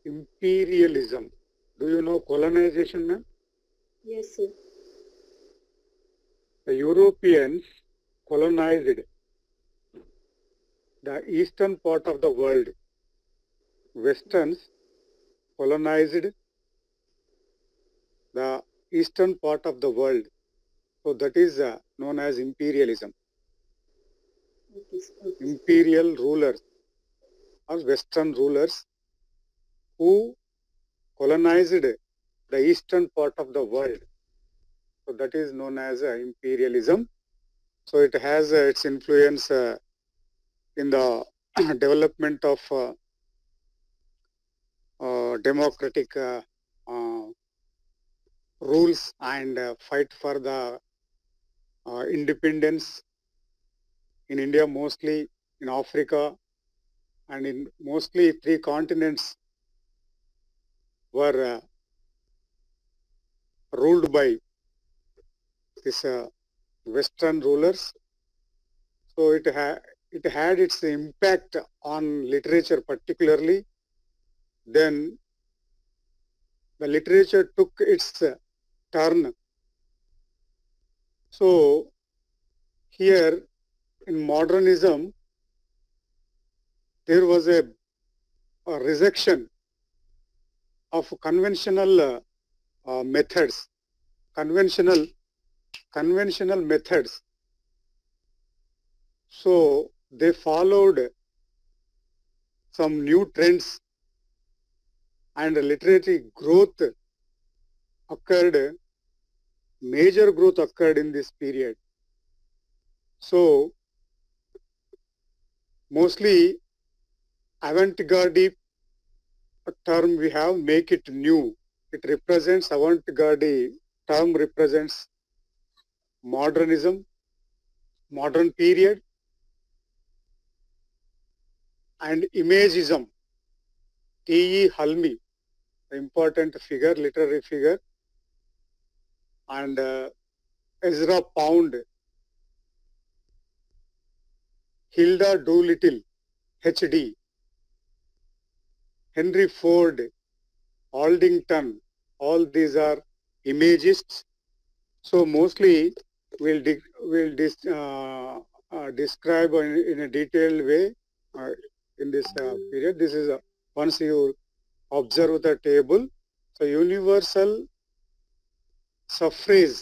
imperialism. Do you know colonization, ma'am? Yes, sir. The Europeans colonized the eastern part of the world. Westerns colonized the eastern part of the world. So that is known as imperialism. Okay, sir. Okay, sir. Imperial rulers or Western rulers who colonized the eastern part of the world. So that is known as imperialism. So it has its influence in the development of democratic uh, rules and fight for the independence in India, mostly in Africa, and in mostly three continents were ruled by this Western rulers. So it had its impact on literature particularly. Then the literature took its turn. So here in modernism, there was a rejection of conventional methods, conventional conventional methods. So they followed some new trends and literary growth occurred, major growth occurred in this period. So mostly avant-garde term we have, make it new. It represents avant-garde term represents modernism, modern period, and imagism. T.E. Halmi, important figure, literary figure, and Ezra Pound, Hilda Doolittle, H.D., Henry Ford, Aldington, all these are imagists. So mostly we'll describe in a detailed way in this period. This is once you observe the table. So universal suffrage,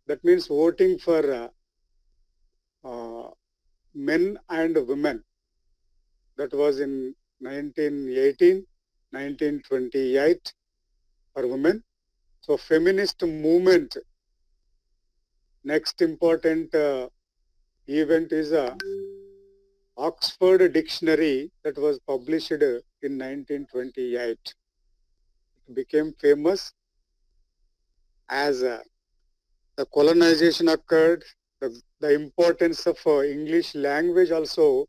that means voting for men and women. That was in 1918, 1928 for women. So feminist movement, next important event is a Oxford Dictionary that was published in 1928. It became famous as the colonization occurred. The importance of English language also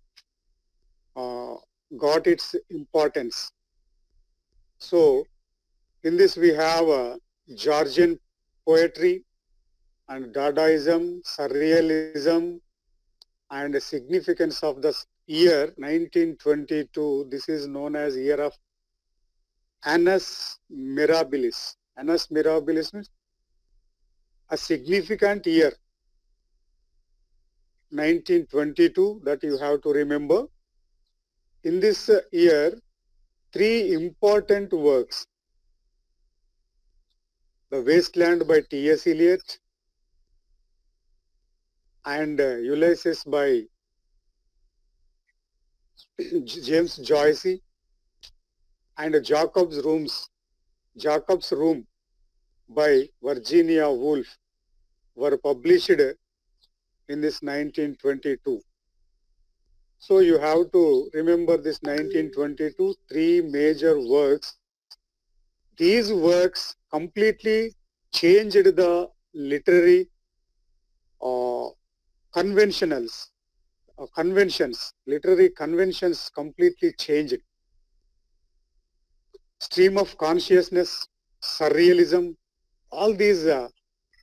uh, got its importance. So in this we have Georgian poetry and Dadaism, Surrealism, and the significance of the year 1922. This is known as year of Annus Mirabilis. Annus Mirabilis means a significant year, 1922, that you have to remember. In this year, three important works: The Wasteland by T.S. Eliot, and Ulysses by James Joyce, and Jacob's Room by Virginia Woolf were published in this 1922. So you have to remember this 1922, three major works. These works completely changed the literary uh, conventionals, literary conventions completely changed. Stream of consciousness, surrealism, all these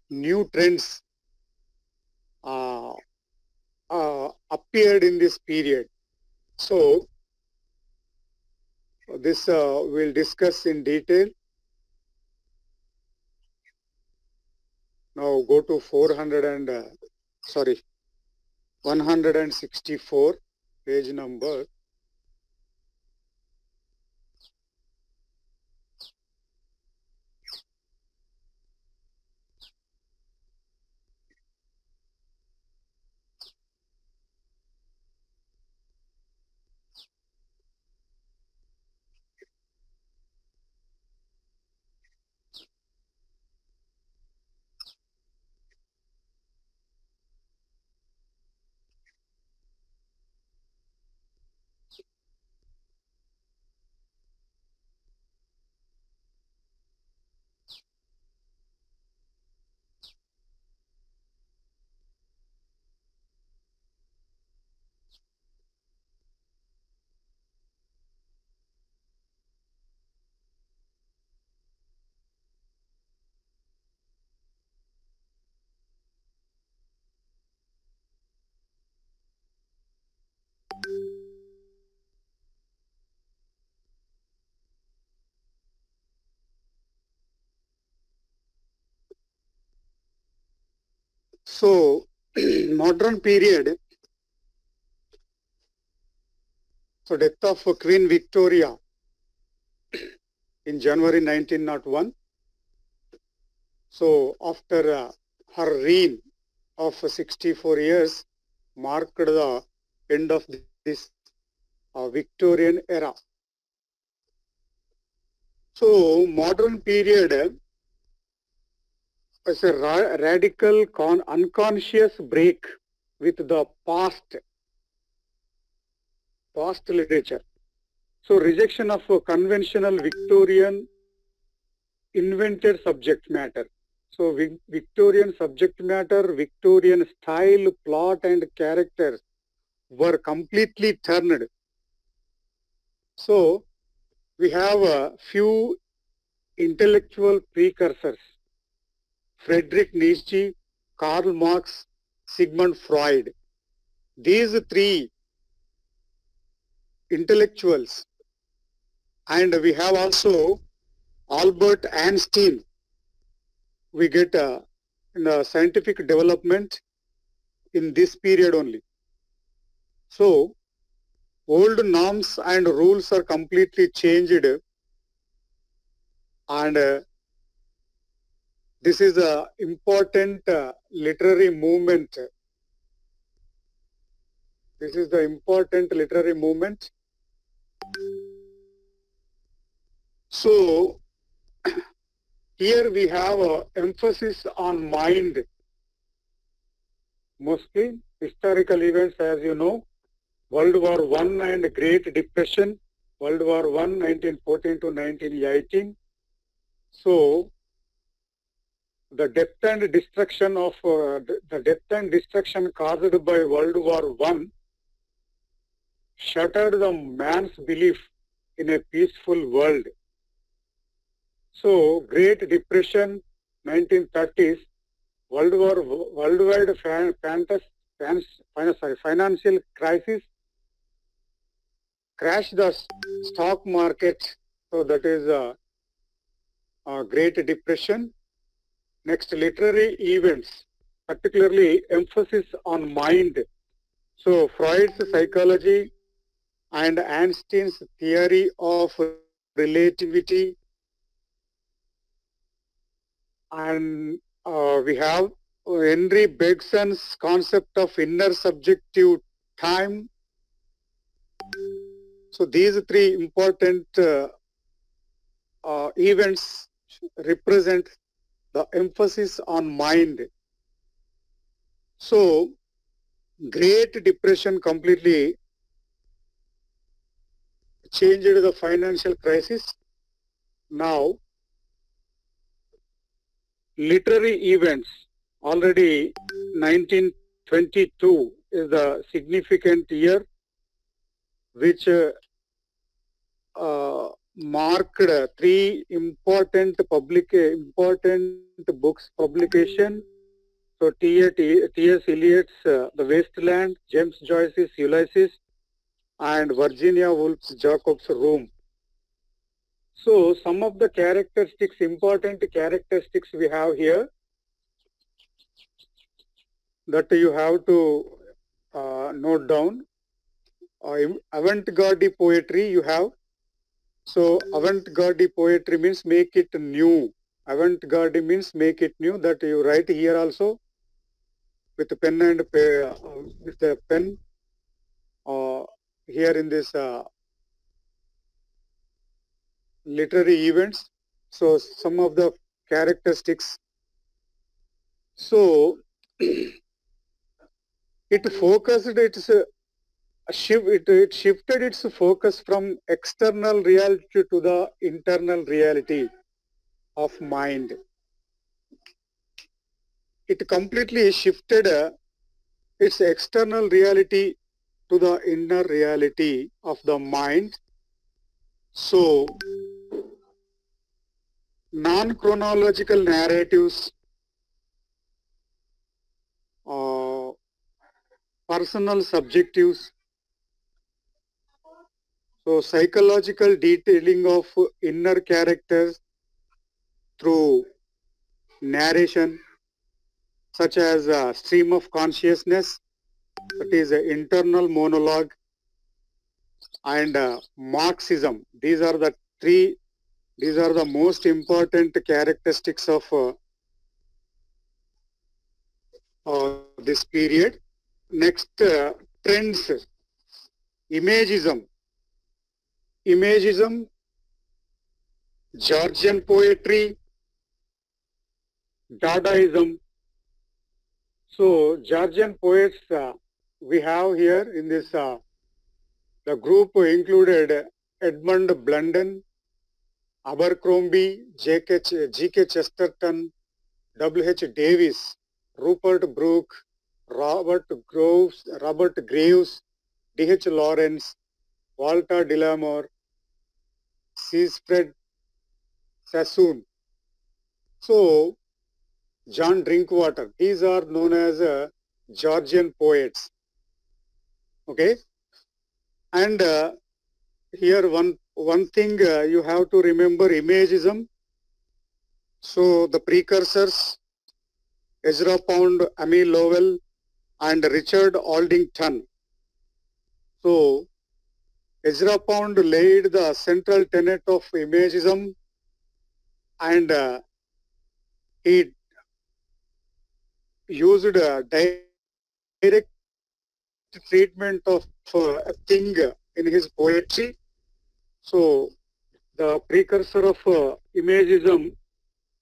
new trends uh, appeared in this period. So This we'll discuss in detail. Now go to 164, page number. So modern period. So death of Queen Victoria in January 1901. So after her reign of 64 years marked the end of this Victorian era. So modern period is a radical unconscious break with the past literature. So rejection of conventional Victorian invented subject matter. So Victorian subject matter, Victorian style, plot and characters were completely turned. So we have a few intellectual precursors: Friedrich Nietzsche, Karl Marx, Sigmund Freud. These three intellectuals, and we have also Albert Einstein. We get in the scientific development in this period only. So old norms and rules are completely changed, and this is a important literary movement. This is the important literary movement. So here we have emphasis on mind. Mostly historical events, as you know, World War I and Great Depression, World War I, 1914 to 1918. So the death and destruction of the death and destruction caused by World War I shattered the man's belief in a peaceful world. So Great Depression, 1930s, worldwide financial crisis crashed the stock market. So that is a Great Depression. Next, literary events, particularly emphasis on mind. So Freud's psychology and Einstein's theory of relativity, and we have Henry Bergson's concept of inner subjective time. So these three important events represent the emphasis on mind. So Great Depression completely changed the financial crisis. Now literary events, already 1922 is a significant year which marked three important books publication. So T.S. Eliot's The Wasteland, James Joyce's Ulysses, and Virginia Woolf's Jacob's Room. So some of the characteristics, important characteristics we have here that you have to note down. Avant-garde poetry you have. So avant-garde poetry means make it new. Avant-garde means make it new. That you write here also with a pen and with a pen here in this literary events. So some of the characteristics. So it focused its it shifted its focus from external reality to the internal reality of mind. It completely shifted its external reality to the inner reality of the mind. So non-chronological narratives, uh, personal subjectives, so psychological detailing of inner characters through narration, such as stream of consciousness, that is internal monologue, and Marxism. These are the three, these are the most important characteristics of this period. Next, trends, imagism. Imagism, Georgian poetry, Dadaism. So, Georgian poets we have here in this, the group included Edmund Blunden, Abercrombie, G.K. Chesterton, W.H. Davis, Rupert Brooke, Robert Graves, D.H. Lawrence, Walter Delamore, Siegfried Sassoon. So, John Drinkwater, these are known as Georgian poets. Okay, and here one thing you have to remember: imagism. So the precursors, Ezra Pound, Emil Lowell, and Richard Aldington. So Ezra Pound laid the central tenet of imagism, and he used direct treatment of a thing in his poetry. So the precursor of imagism,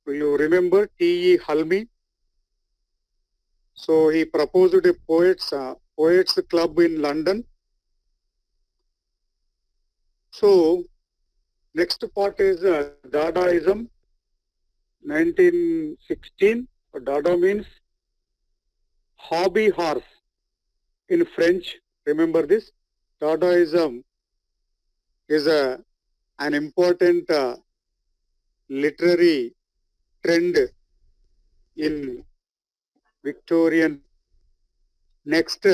you remember T.E. Halmy. So he proposed a poets club in London. So next part is Dadaism, 1916. Dada means hobby horse in French. Remember this? Dadaism is an important literary trend in Victorian period. Next,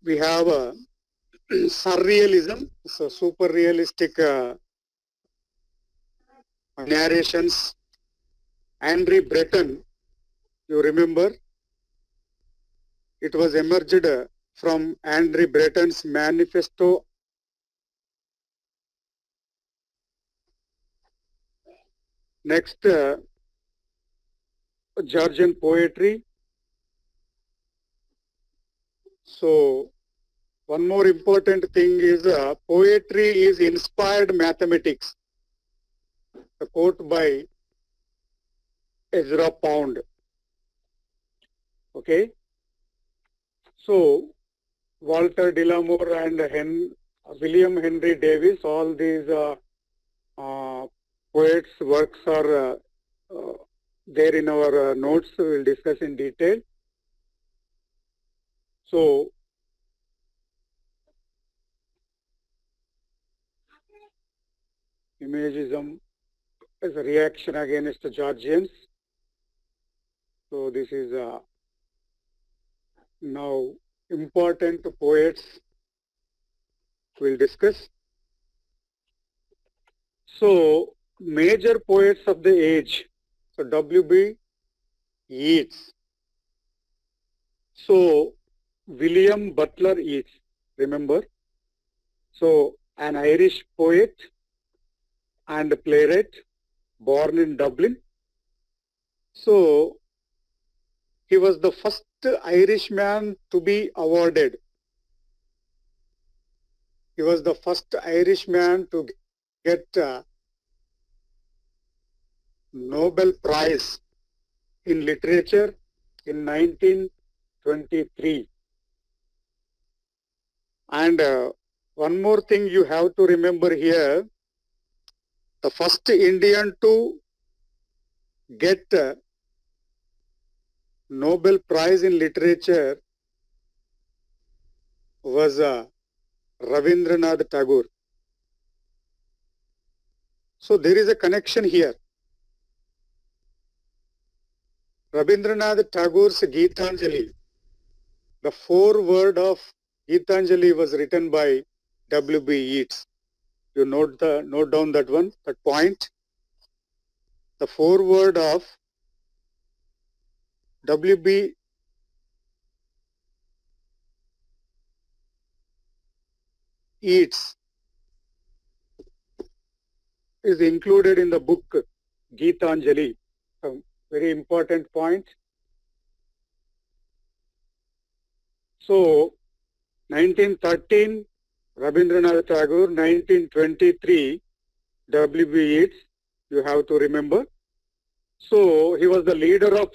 we have surrealism, so super realistic narrations. Henry Breton, you remember, it was emerged from Henry Breton's manifesto of Marxism. Next, Georgian poetry. So one more important thing is poetry is inspired mathematics. The quote by Ezra Pound. Okay. So Walter Delamore and William Henry Davis, all these uh, poets' works are there in our notes. We will discuss in detail. So imagism is a reaction against the Georgians. So this is now important poets we'll discuss. So, major poets of the age. So, W.B. Yeats. So, William Butler Yeats, remember? So, an Irish poet and playwright born in Dublin. So, he was the first Irishman to be awarded. He was the first Irishman to get Nobel Prize in Literature in 1923. And one more thing you have to remember here, the first Indian to get Nobel Prize in Literature was Ravindranath Tagore. So there is a connection here. Rabindranath Tagore's Gitanjali, the foreword of Gitanjali was written by W.B. Yeats. You note down that one, that point. The foreword of W.B. Yeats is included in the book Gitanjali. A very important point. So, 1913, Rabindranath Tagore, 1923, W.B. Yeats, you have to remember. So, he was the leader of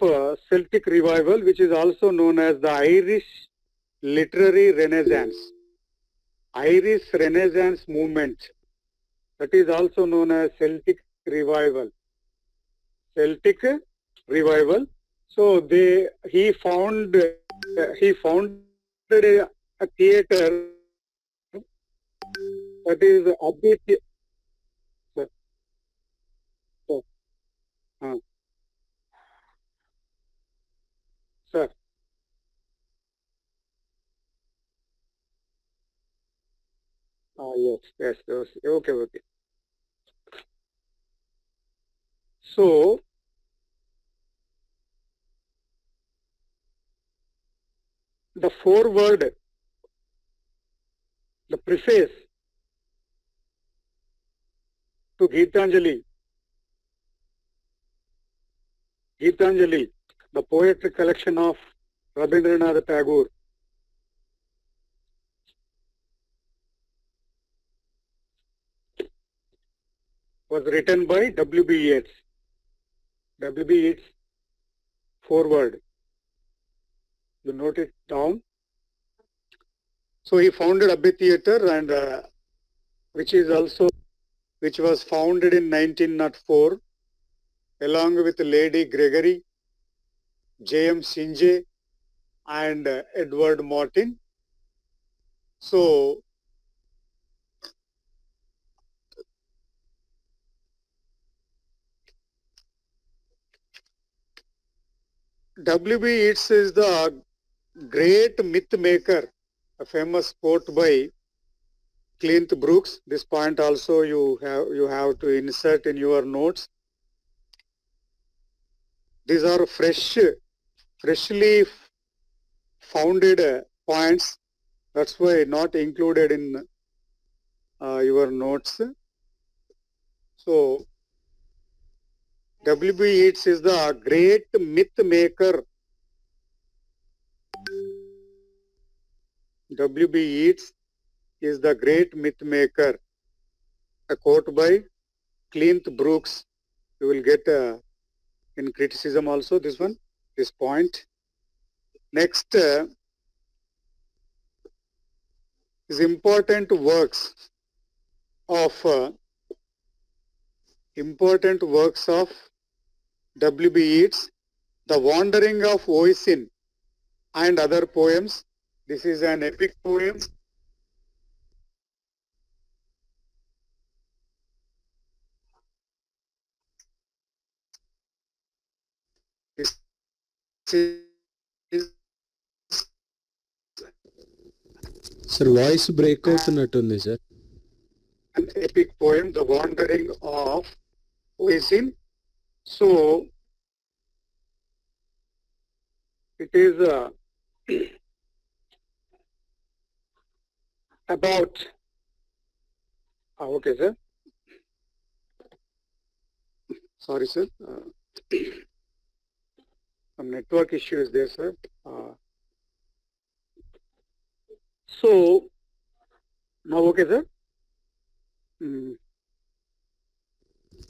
Celtic revival, which is also known as the Irish Literary Renaissance. Irish Renaissance movement, that is also known as Celtic revival. Celtic revival. So he founded a theater, that is sir, sir, uh, sir. Yes, okay. So the foreword, the preface to Gitanjali, the poetry collection of Rabindranath Tagore, was written by W.B. Yeats. W.B. Yeats foreword. You note it down. So he founded Abbey Theatre, and which was founded in 1904, along with Lady Gregory, J.M. Sinjay, and Edward Martin. So W.B. Yeats is the great myth maker, a famous quote by Clint Brooks. This point also you have to insert in your notes. These are freshly founded points. That's why not included in your notes. So W.B. Yeats is the great myth maker. W.B. Yeats is the great myth maker. A quote by Clint Brooks. You will get in criticism also this point. Next is important works of W.B. Yeats, The Wandering of Oisin and Other Poems. This is an epic poem. This is sir voice break అవుతున్నట్టుంది sir. An epic poem, The Wandering of Oisin. So it is about, okay sir, sorry sir, some network issue is there sir. So now okay sir.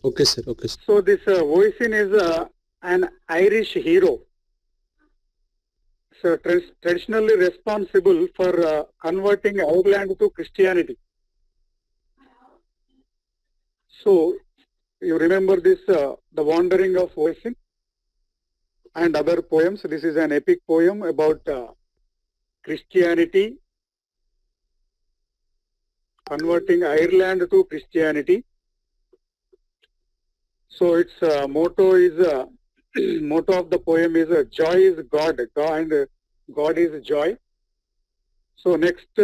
Okay sir, okay sir. So this Oisin is an Irish hero. So traditionally responsible for converting Ireland to Christianity. So you remember this, The Wandering of Oisin and other poems. This is an epic poem about Christianity, converting Ireland to Christianity. So its motto is, motto of the poem is joy is God, and God is joy. So next,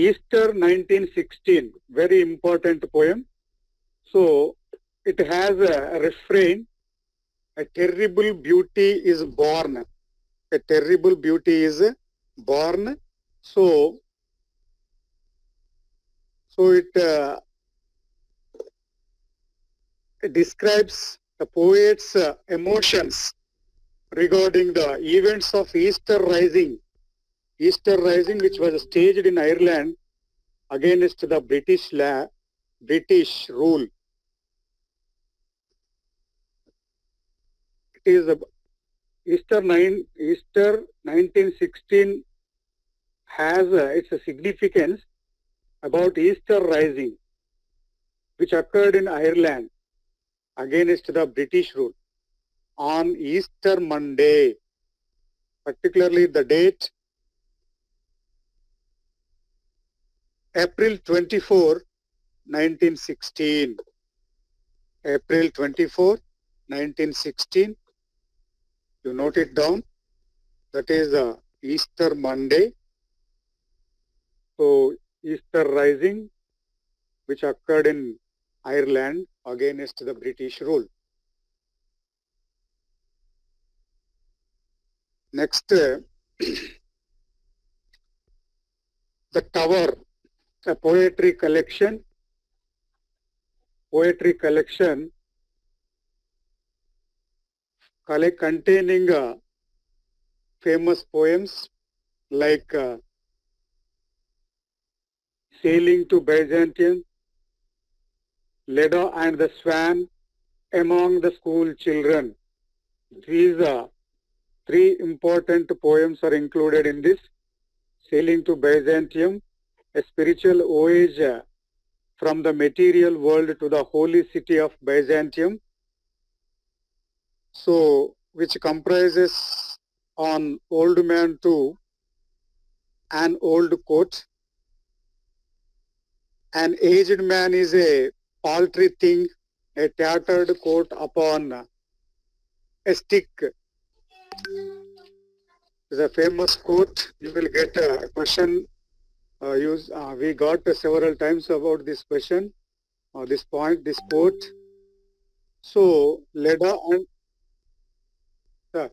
Easter 1916, very important poem. So it has a refrain, a terrible beauty is born. A terrible beauty is born. So it describes the poet's emotions regarding the events of Easter Rising. Easter Rising, which was staged in Ireland against the British rule. It is Easter 1916 has its significance about Easter Rising, which occurred in Ireland against the British rule on Easter Monday, particularly the date April 24, 1916. April 24, 1916. You note it down. That is Easter Monday. So Easter Rising, which occurred in Ireland against the British rule. Next, The Tower, a poetry collection containing famous poems like Sailing to Byzantium, Leda and the Swan, Among the School Children. These three important poems are included in this. Sailing to Byzantium, a spiritual voyage from the material world to the holy city of Byzantium. So, which comprises on old man to an old coat. An aged man is a paltry thing, a tattered coat upon a stick. Is a famous quote. You will get a question. We got several times about this question, this point, this quote. So, Leda and sir.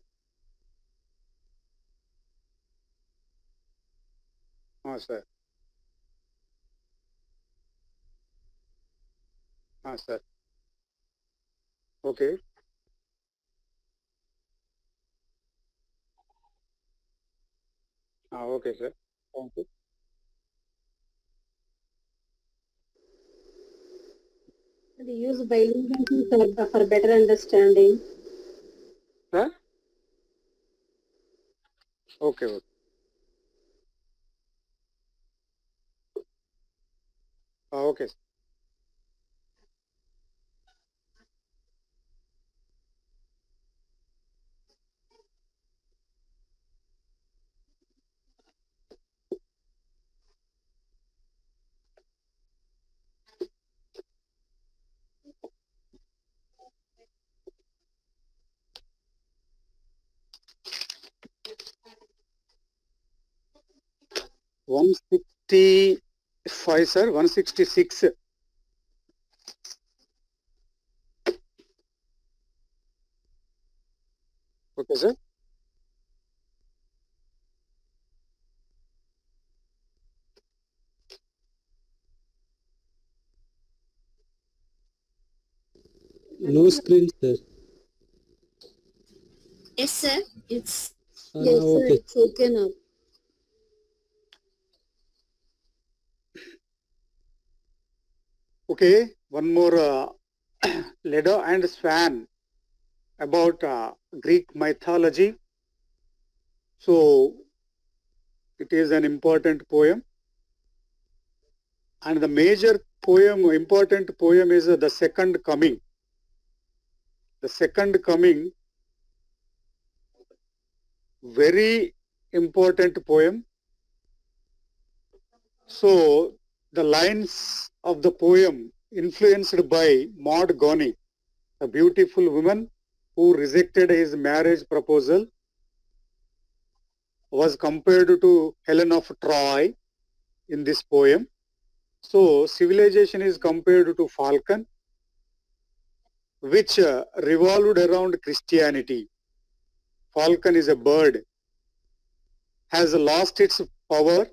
Sir. Sir. Okay. Okay, sir. Thank you. They use bilingual for better understanding. Sir? Okay, okay. Okay. 165, sir. 166. Okay, sir. No screen, sir. Yes, sir. It's Yes, sir, Okay. it's okay now. Okay, one more Leda and Swan about Greek mythology. So it is an important poem, and the major poem, important poem is the Second Coming. The Second Coming, very important poem. So the lines of the poem influenced by Maud Goney, a beautiful woman who rejected his marriage proposal, was compared to Helen of Troy in this poem. So civilization is compared to falcon, which revolved around Christianity. Falcon is a bird, has lost its power.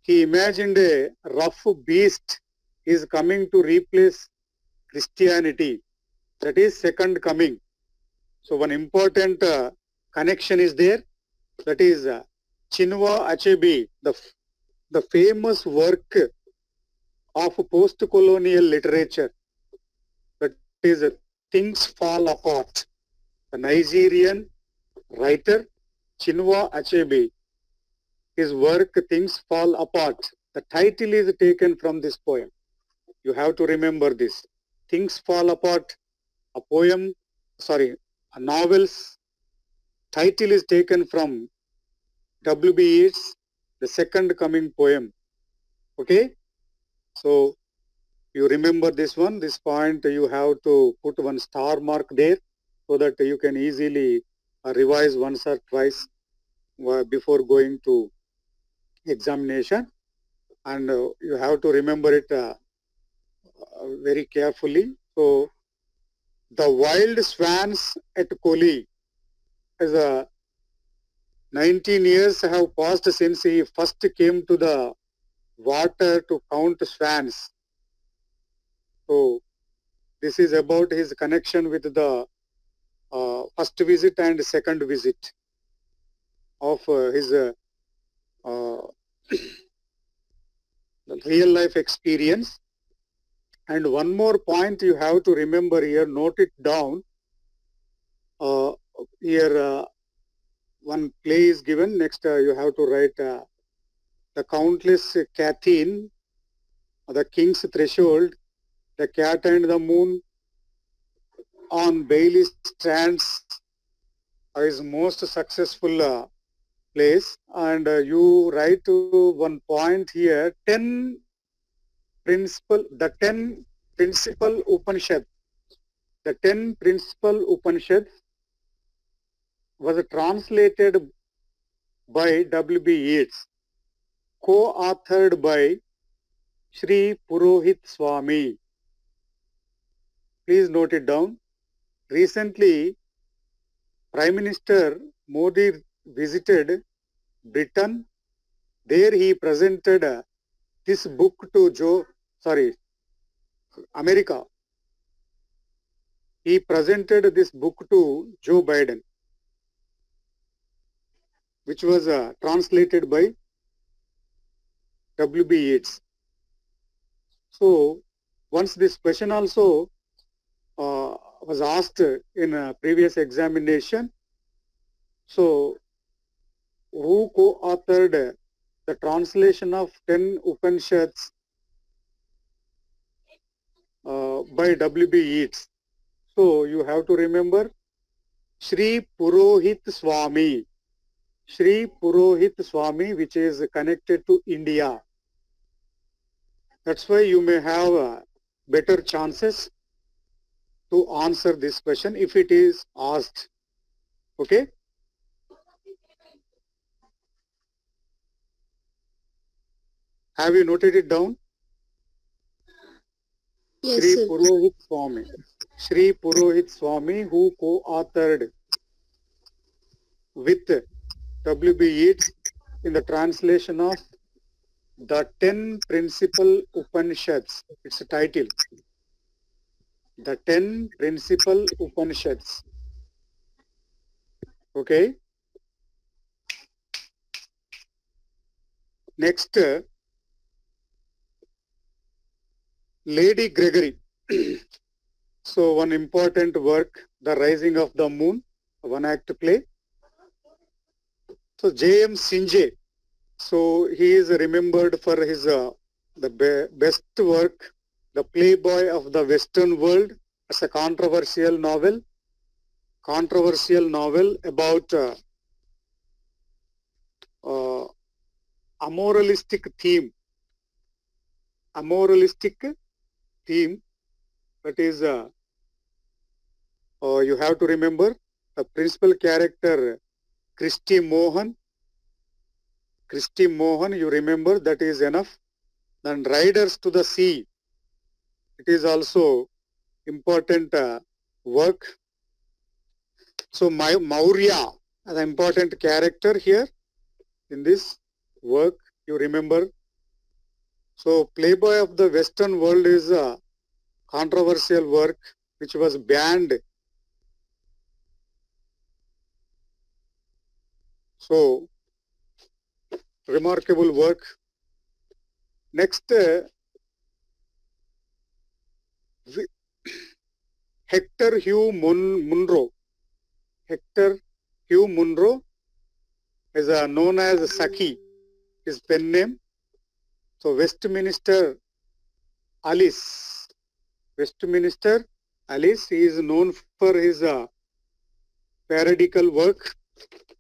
He imagined a rough beast is coming to replace Christianity. That is second coming. So one important connection is there. That is Chinua Achebe, the famous work of post-colonial literature. That is Things Fall Apart. The Nigerian writer Chinua Achebe, his work Things Fall Apart. The title is taken from this poem. You have to remember this. Things Fall Apart, a poem, a novel's title is taken from W.B. Yeats, The Second Coming poem. Okay? So you remember this one, this point you have to put one star mark there so that you can easily revise once or twice before going to examination, and you have to remember it very carefully. So the wild swans at Koli, as 19 years have passed since he first came to the water to count swans. So this is about his connection with the first visit and second visit of his real life experience. And one more point you have to remember here, note it down. Here one play is given. Next you have to write the countless Catherine, the king's threshold, the cat and the moon, on Bailey Strands is most successful place. And you write one point here, 10 the 10 principal Upanishads. The 10 principal Upanishads was translated by W.B. Yeats, co-authored by Sri Purohit Swami. Please note it down. Recently, Prime Minister Modi visited Britain. There he presented this book to America. He presented this book to Joe Biden, which was translated by W.B. Yeats. So once this question also was asked in a previous examination. So who co-authored the translation of 10 Upanishads by W.B. Yeats? So you have to remember Sri Purohit Swami. Sri Purohit Swami, which is connected to India. That's why you may have better chances to answer this question if it is asked. Okay? Have you noted it down? Yes, Sri sir. Purohit Swami. Sri Purohit Swami, who co-authored with W.B. Yeats in the translation of the 10 Principal Upanishads. It's a title. The 10 Principal Upanishads. Okay. Next, Lady Gregory. So one important work, The Rising of the Moon, one act play. So J.M. Sinje. So he is remembered for his best work, The Playboy of the Western World, as a controversial novel about amoralistic theme. That is, you have to remember the principal character, Christy Mohan, you remember, that is enough. Then Riders to the Sea, it is also important work. So Maurya, an important character here in this work, you remember. So Playboy of the Western World is a controversial work which was banned. So remarkable work. Next, Hector Hugh Munro. Hector Hugh Munro is known as Saki, his pen name. So Westminster Alice. Westminster Alice, he is known for his parodical work,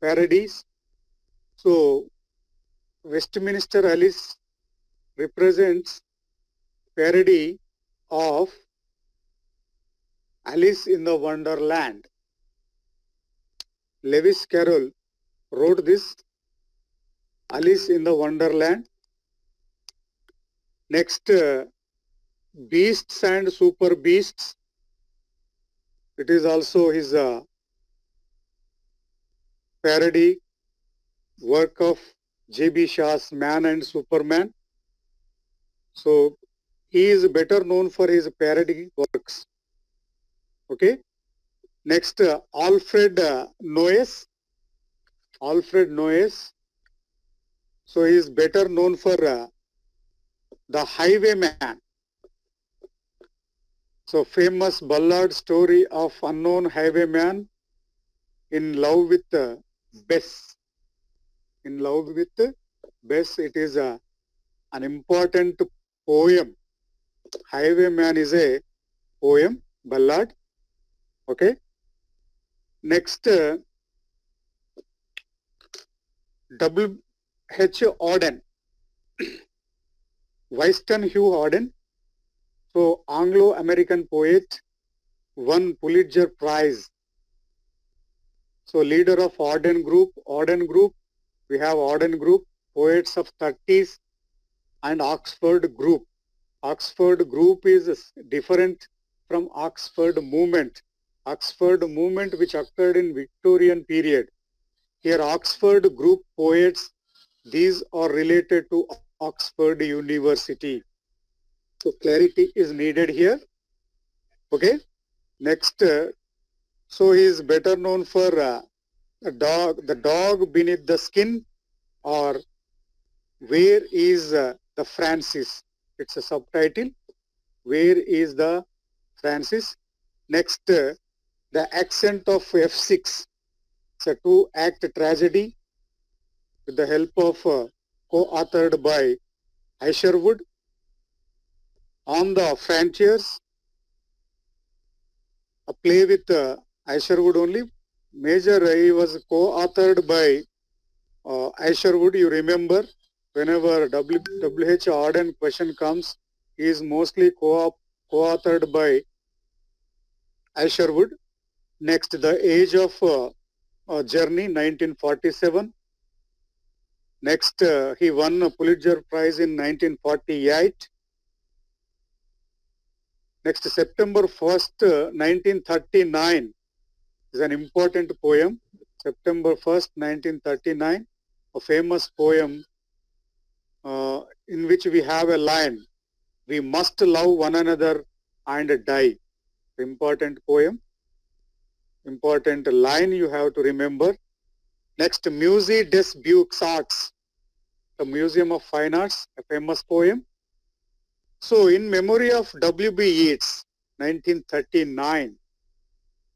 parodies. So Westminster Alice represents parody of Alice in the Wonderland. Lewis Carroll wrote this, Alice in the Wonderland. Next, Beasts and Super Beasts. It is also his parody work of J.B. Shaw's Man and Superman. So he is better known for his parody works. Okay. Next, Alfred Noyes. Alfred Noyes. So he is better known for The Highwayman. So famous ballad story of unknown highwayman in love with Bess. In love with Bess, it is an important poem. Highwayman is a poem, ballad. Okay. Next, W.H. Auden. Wystan Hugh Auden. So Anglo-American poet, won Pulitzer Prize. So leader of Auden Group. We have Auden Group, poets of 30s, and Oxford Group. Oxford Group is different from Oxford Movement. Oxford Movement, which occurred in Victorian period. Here Oxford Group poets, these are related to Oxford University. So clarity is needed here. Okay. Next, so he is better known for the dog beneath the skin, or Where is the Francis? It's a subtitle. Where is the Francis? Next, The Accent of F6. It's a 2-act tragedy with the help of co-authored by Isherwood. On the Frontiers, a play with Isherwood only. Major, he was co-authored by Isherwood. You remember, whenever W.H. Auden question comes, he is mostly co-authored by Isherwood. Next, The Age of Journey, 1947. Next, he won a Pulitzer Prize in 1948. Next, September 1st, 1939 is an important poem. September 1st, 1939, a famous poem in which we have a line, "We must love one another and die." Important poem, important line you have to remember. Next, Musée des Beaux-Arts, the Museum of Fine Arts, a famous poem. So, in memory of W.B. Yeats, 1939.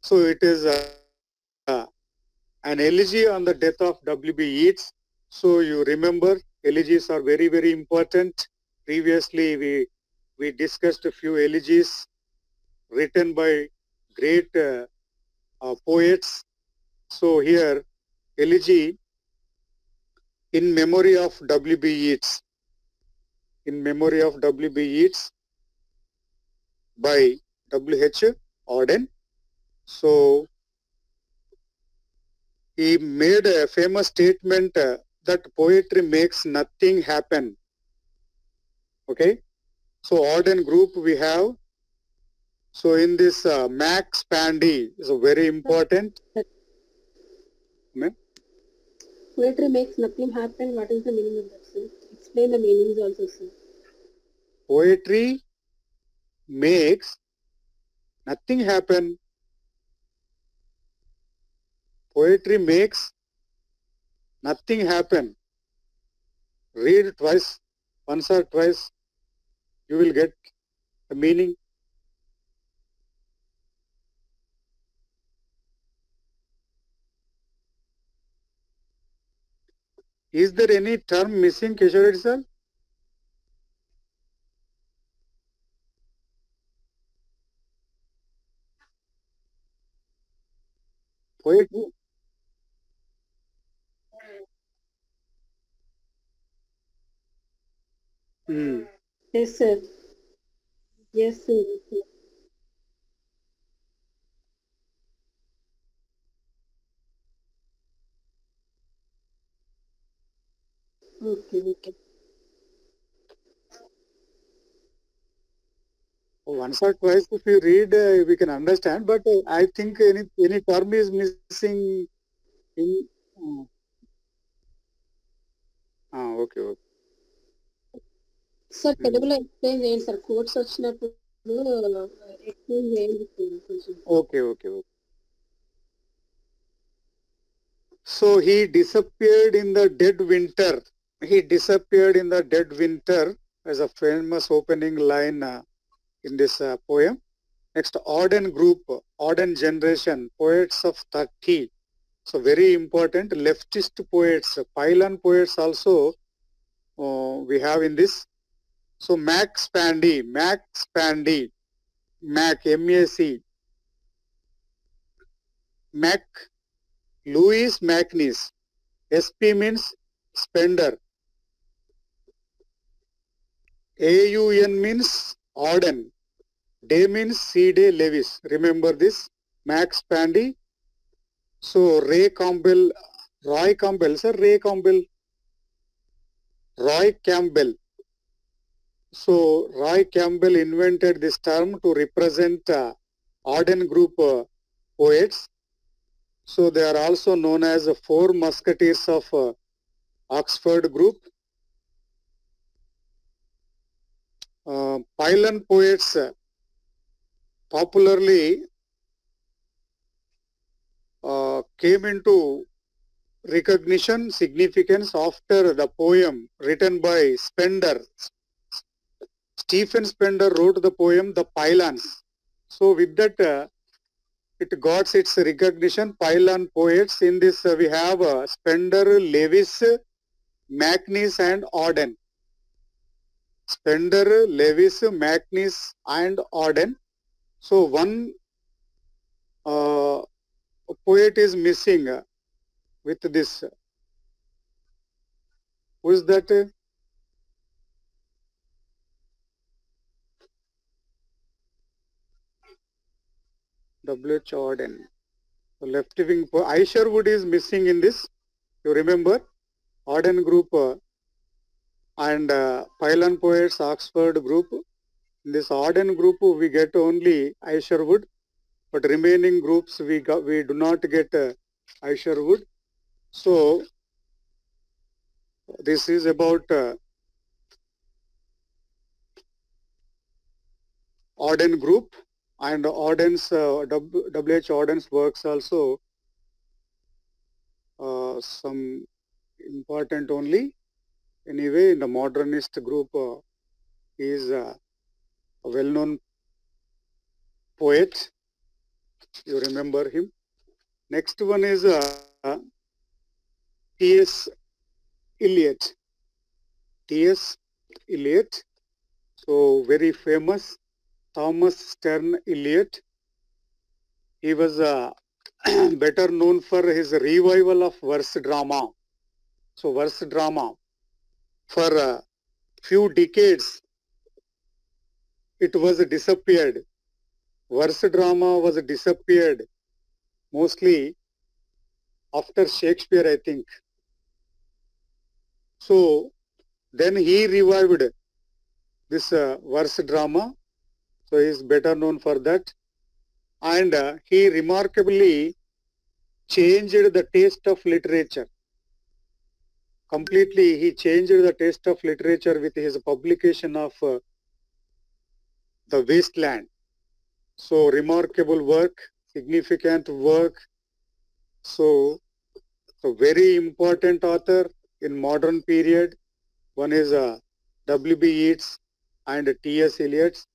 So, it is an elegy on the death of W.B. Yeats. So, you remember, elegies are very, very important. Previously, we discussed a few elegies written by great poets. So, here, elegy in memory of W.B. Yeats. In memory of W.B. Yeats by W.H. Auden. So, he made a famous statement that poetry makes nothing happen. Okay. So, Auden group we have. So, in this Max Pandy is a very important. Poetry makes nothing happen. What is the meaning of that, sir? Explain the meanings also, sir. Poetry makes nothing happen. Poetry makes nothing happen. Read twice, once or twice, you will get the meaning. Is there any term missing, Kishore sir? Poetry. Yes, sir. Yes, sir. Okay, okay. Once or twice, if you read, we can understand. But I think any term is missing in. Okay, okay. Sir తెలుగులో explain చేయండి sir course వచ్చినప్పుడు explain చేయండి కొంచెం. Okay, okay, okay. So he disappeared in the dead winter. He disappeared in the dead winter as a famous opening line in this poem. Next, Auden group, Auden generation, poets of 30. So very important, leftist poets, pylon poets also we have in this. So Max Pandy, Mac, M-A-C, Mac, Louis Macnies, SP means spender, AUN means Auden, Day means C-Day Lewis. Remember this, Max Pandy. So Roy Campbell, sir, Roy Campbell. So Roy Campbell invented this term to represent Auden group poets. So they are also known as the Four Musketeers of Oxford group. Pylon poets popularly came into recognition, significance after the poem written by Spender. Stephen Spender wrote the poem The Pylons. So with that, it got its recognition, pylon poets. In this, we have Spender, Lewis, Macnies, and Auden. Spender, Lewis, Macnies, and Auden. So one poet is missing with this. Who is that? W.H. Auden. So left wing, Isherwood is missing in this. You remember? Auden group and Pylon Poets Oxford group. In this Auden group, we get only Isherwood, but remaining groups we do not get Isherwood. So this is about Auden group, and Auden's W.H. Auden's works also some important only. Anyway, in the modernist group, he is a well-known poet. You remember him. Next one is T.S. Eliot. T.S. Eliot, so very famous. Thomas Stern Eliot. He was better known for his revival of verse drama. So verse drama, for a few decades, it was disappeared. Verse drama was disappeared mostly after Shakespeare, I think. So then he revived this verse drama. So he is better known for that. And he remarkably changed the taste of literature. Completely, he changed the taste of literature with his publication of The Wasteland. So remarkable work, significant work. So very important author in modern period. One is W.B. Yeats and T.S. Eliot.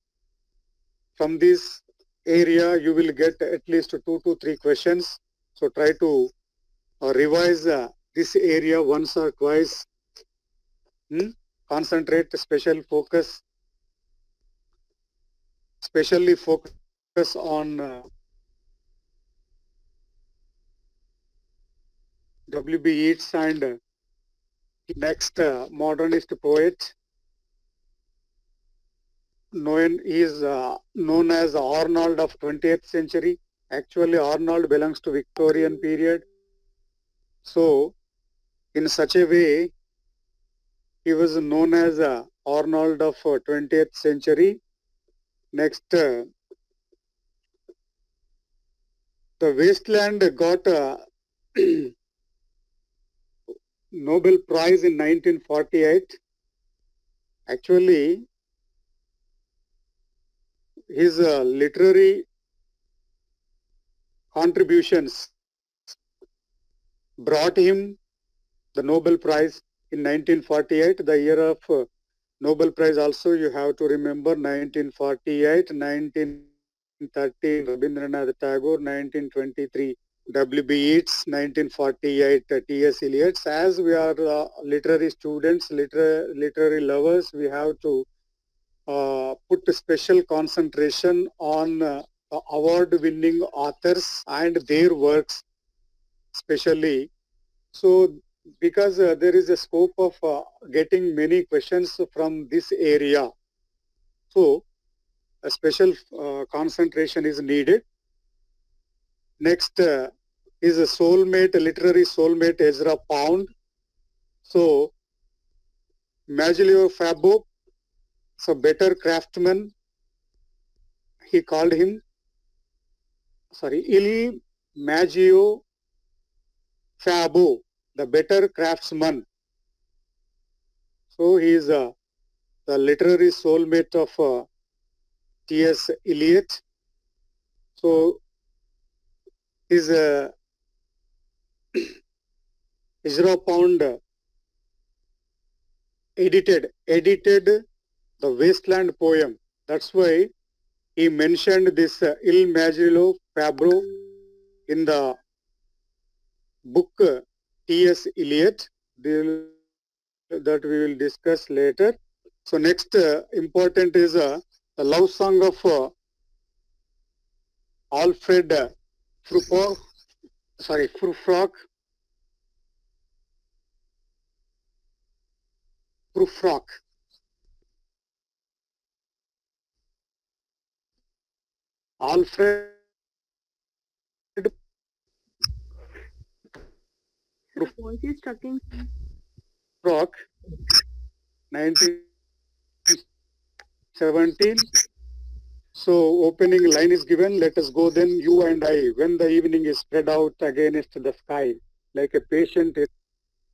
From this area, you will get at least 2 to 3 questions. So try to revise this area once or twice. Concentrate, specially focus on W.B. Yeats and next modernist poet. He is known as Arnold of 20th century. Actually, Arnold belongs to Victorian period. So, in such a way, he was known as Arnold of 20th century. Next, the Wasteland got a Nobel Prize in 1948. Actually, his literary contributions brought him the Nobel Prize in 1948, the year of Nobel Prize also you have to remember 1948, 1913 Rabindranath Tagore, 1923 W.B. Yeats, 1948 T.S. Eliot. As we are literary students, literary lovers, we have to put a special concentration on award-winning authors and their works, especially. So, because there is a scope of getting many questions from this area, so a special concentration is needed. Next is a soulmate, a literary soulmate, Ezra Pound. So, Maglio Fabo, so better craftsman, he called him, Il Maggio Fabo, the better craftsman. So, he is the literary soulmate of T.S. Eliot. So, his Ezra Pound edited the Wasteland poem. That's why he mentioned this Il Maggio Fabro in the book T.S. Eliot that we will discuss later. So next important is the love song of Alfred Prufrock. Alfred Sir, voice is stuck in. approx 1917. So opening line is given, let us go then, you and I, when the evening is spread out against the sky, like a patient.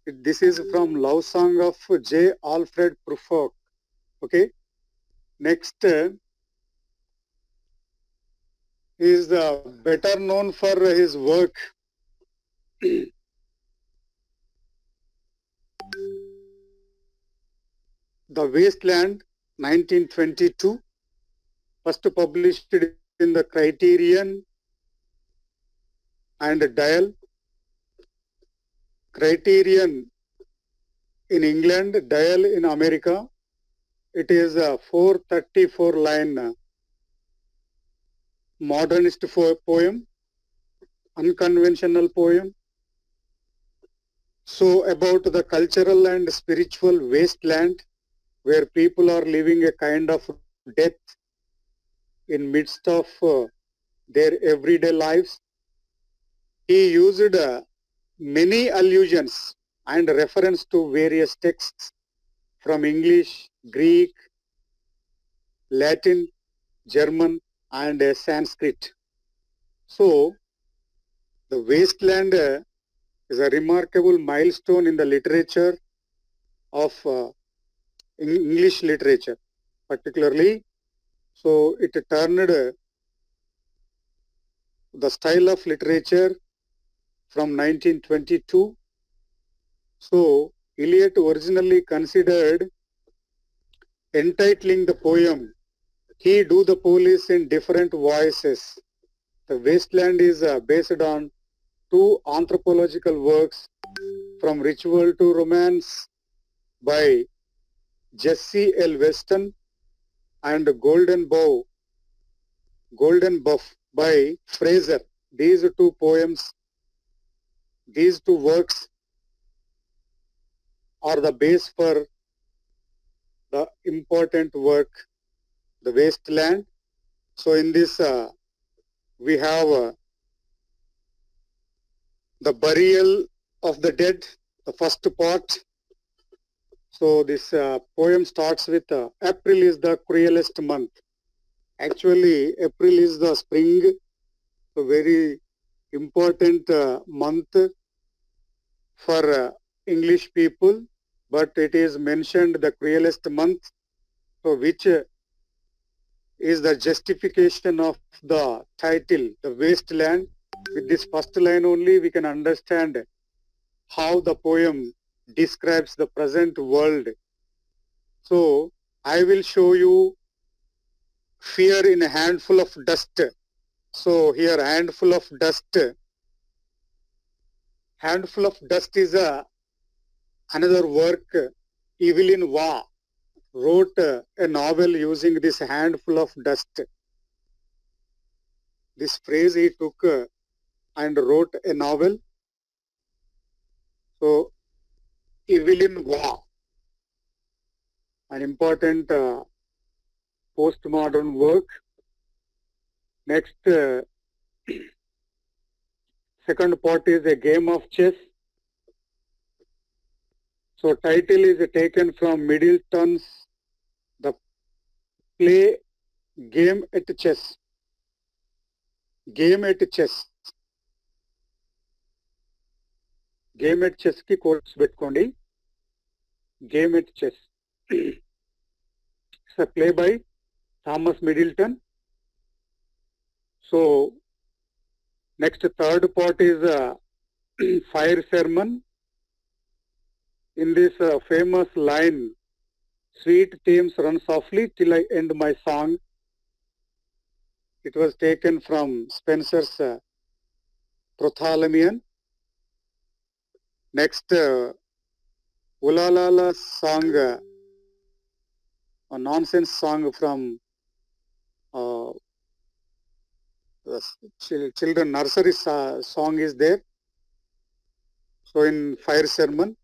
This is from Love Song of J. Alfred Prufrock. Okay. Next is better known for his work. The Wasteland, 1922, first published in the Criterion and Dial. Criterion in England, Dial in America. It is a 434 line modernist poem, unconventional poem. So about the cultural and spiritual wasteland where people are living a kind of death in midst of their everyday lives. He used many allusions and reference to various texts from English, Greek, Latin, German, and Sanskrit. So the wasteland is a remarkable milestone in the literature of English literature, particularly. So it turned the style of literature from 1922. So Eliot originally considered entitling the poem He Do the Police in Different Voices. The Wasteland is based on two anthropological works, From Ritual to Romance by Jesse L. Weston and Golden Buff by Fraser. These two poems, these two works are the base for the important work, The Wasteland. So in this we have the burial of the dead, the first part. So this poem starts with April is the cruelest month. Actually, April is the spring, so very important month for English people, but it is mentioned the cruelest month, so which is the justification of the title, The Wasteland. With this first line only, we can understand how the poem describes the present world. So I will show you fear in a handful of dust. So here handful of dust. Handful of dust is another work. Evelyn Waugh wrote a novel using this handful of dust. This phrase he took and wrote a novel. So Evelyn Waugh, an important postmodern work. Next, second part is A Game of Chess. So title is taken from Middleton's The Play Game at Chess. Game at Chess. Game at Chess ki quotes petkondi. Game at Chess. It's a play by Thomas Middleton. So next third part is Fire Sermon. In this famous line, sweet themes run softly till I end my song. It was taken from Spencer's Prothalomion. Next, Ulalala song, a nonsense song from children nursery song is there. So in Fire Sermon.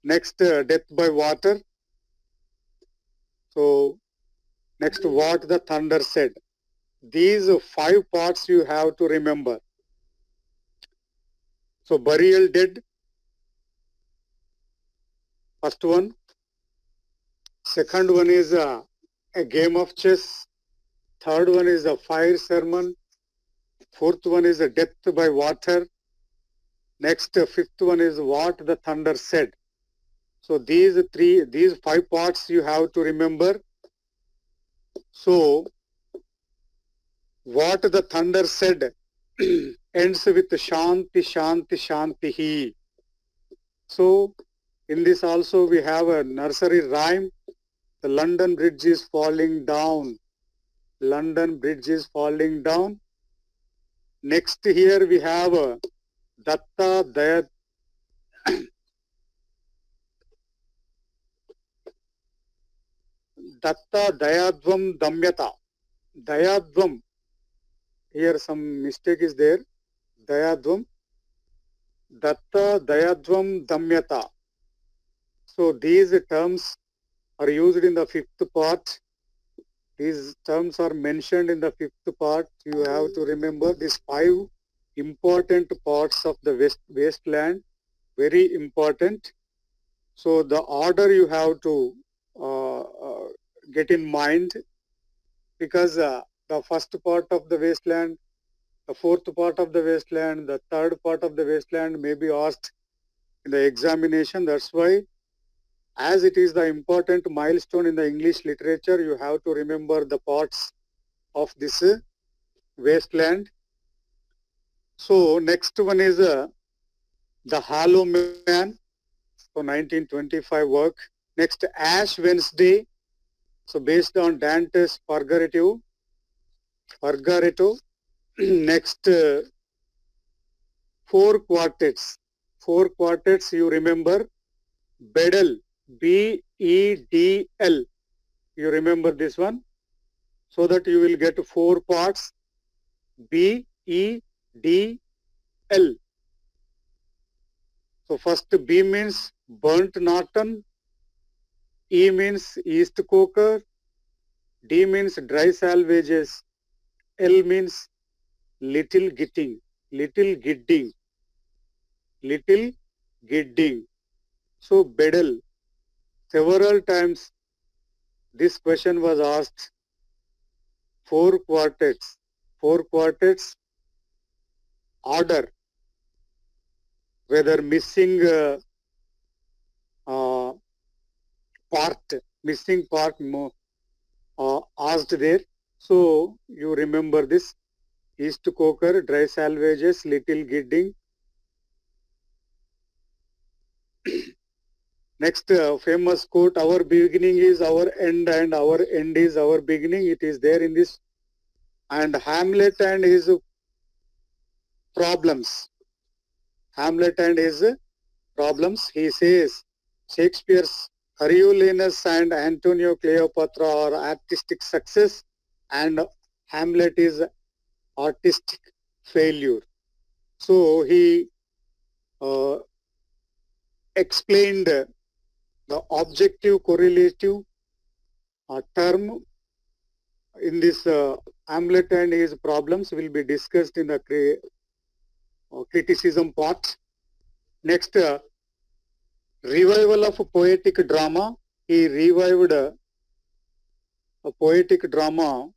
Next, Death by Water. So next, What the Thunder Said. These 5 parts you have to remember. So burial dead, First one. Second one is a game of chess. Third one is a fire sermon. Fourth one is a death by water. Next, fifth one is what the thunder said. So these five parts you have to remember. So what the thunder said ends with Shanti, Shanti, Shantihi. So in this also we have a nursery rhyme. The London Bridge is falling down. London Bridge is falling down. Next here we have Datta Daya. Datta Dayadvam Damyata. Dayadvam. Here some mistake is there. Dayadvam. Datta Dayadvam Damyata. So these terms are used in the fifth part. These terms are mentioned in the fifth part. You have to remember these five important parts of the wasteland. Very important. So the order you have to get in mind, because the first part of the wasteland, the fourth part of the wasteland, the third part of the wasteland may be asked in the examination. That's why, as it is the important milestone in the English literature, you have to remember the parts of this wasteland. So next one is the Hollow Man. So 1925 work. Next, Ash Wednesday. So based on Dante's Purgatorio. Next, four quartets. Four quartets you remember. Bedell, B-E-D-L. You remember this one, so that you will get four parts. B-E-D-L. So first B means burnt Norton. E means East Coker. D means dry salvages. L means little gidding. Little gidding. Little gidding. So Bedell, several times this question was asked. Four quartets. Four quartets. Order. Whether missing missing part asked there. So you remember this. East Coker, dry salvages, little gidding. Next famous quote, our beginning is our end and our end is our beginning. It is there in this. And Hamlet and his problems. Hamlet and his problems. He says Shakespeare's Coriolanus and Antonio Cleopatra are artistic success and Hamlet is artistic failure. So he explained the objective correlative term in this Hamlet and his problems will be discussed in the criticism part. Next, revival of poetic drama. He revived a poetic drama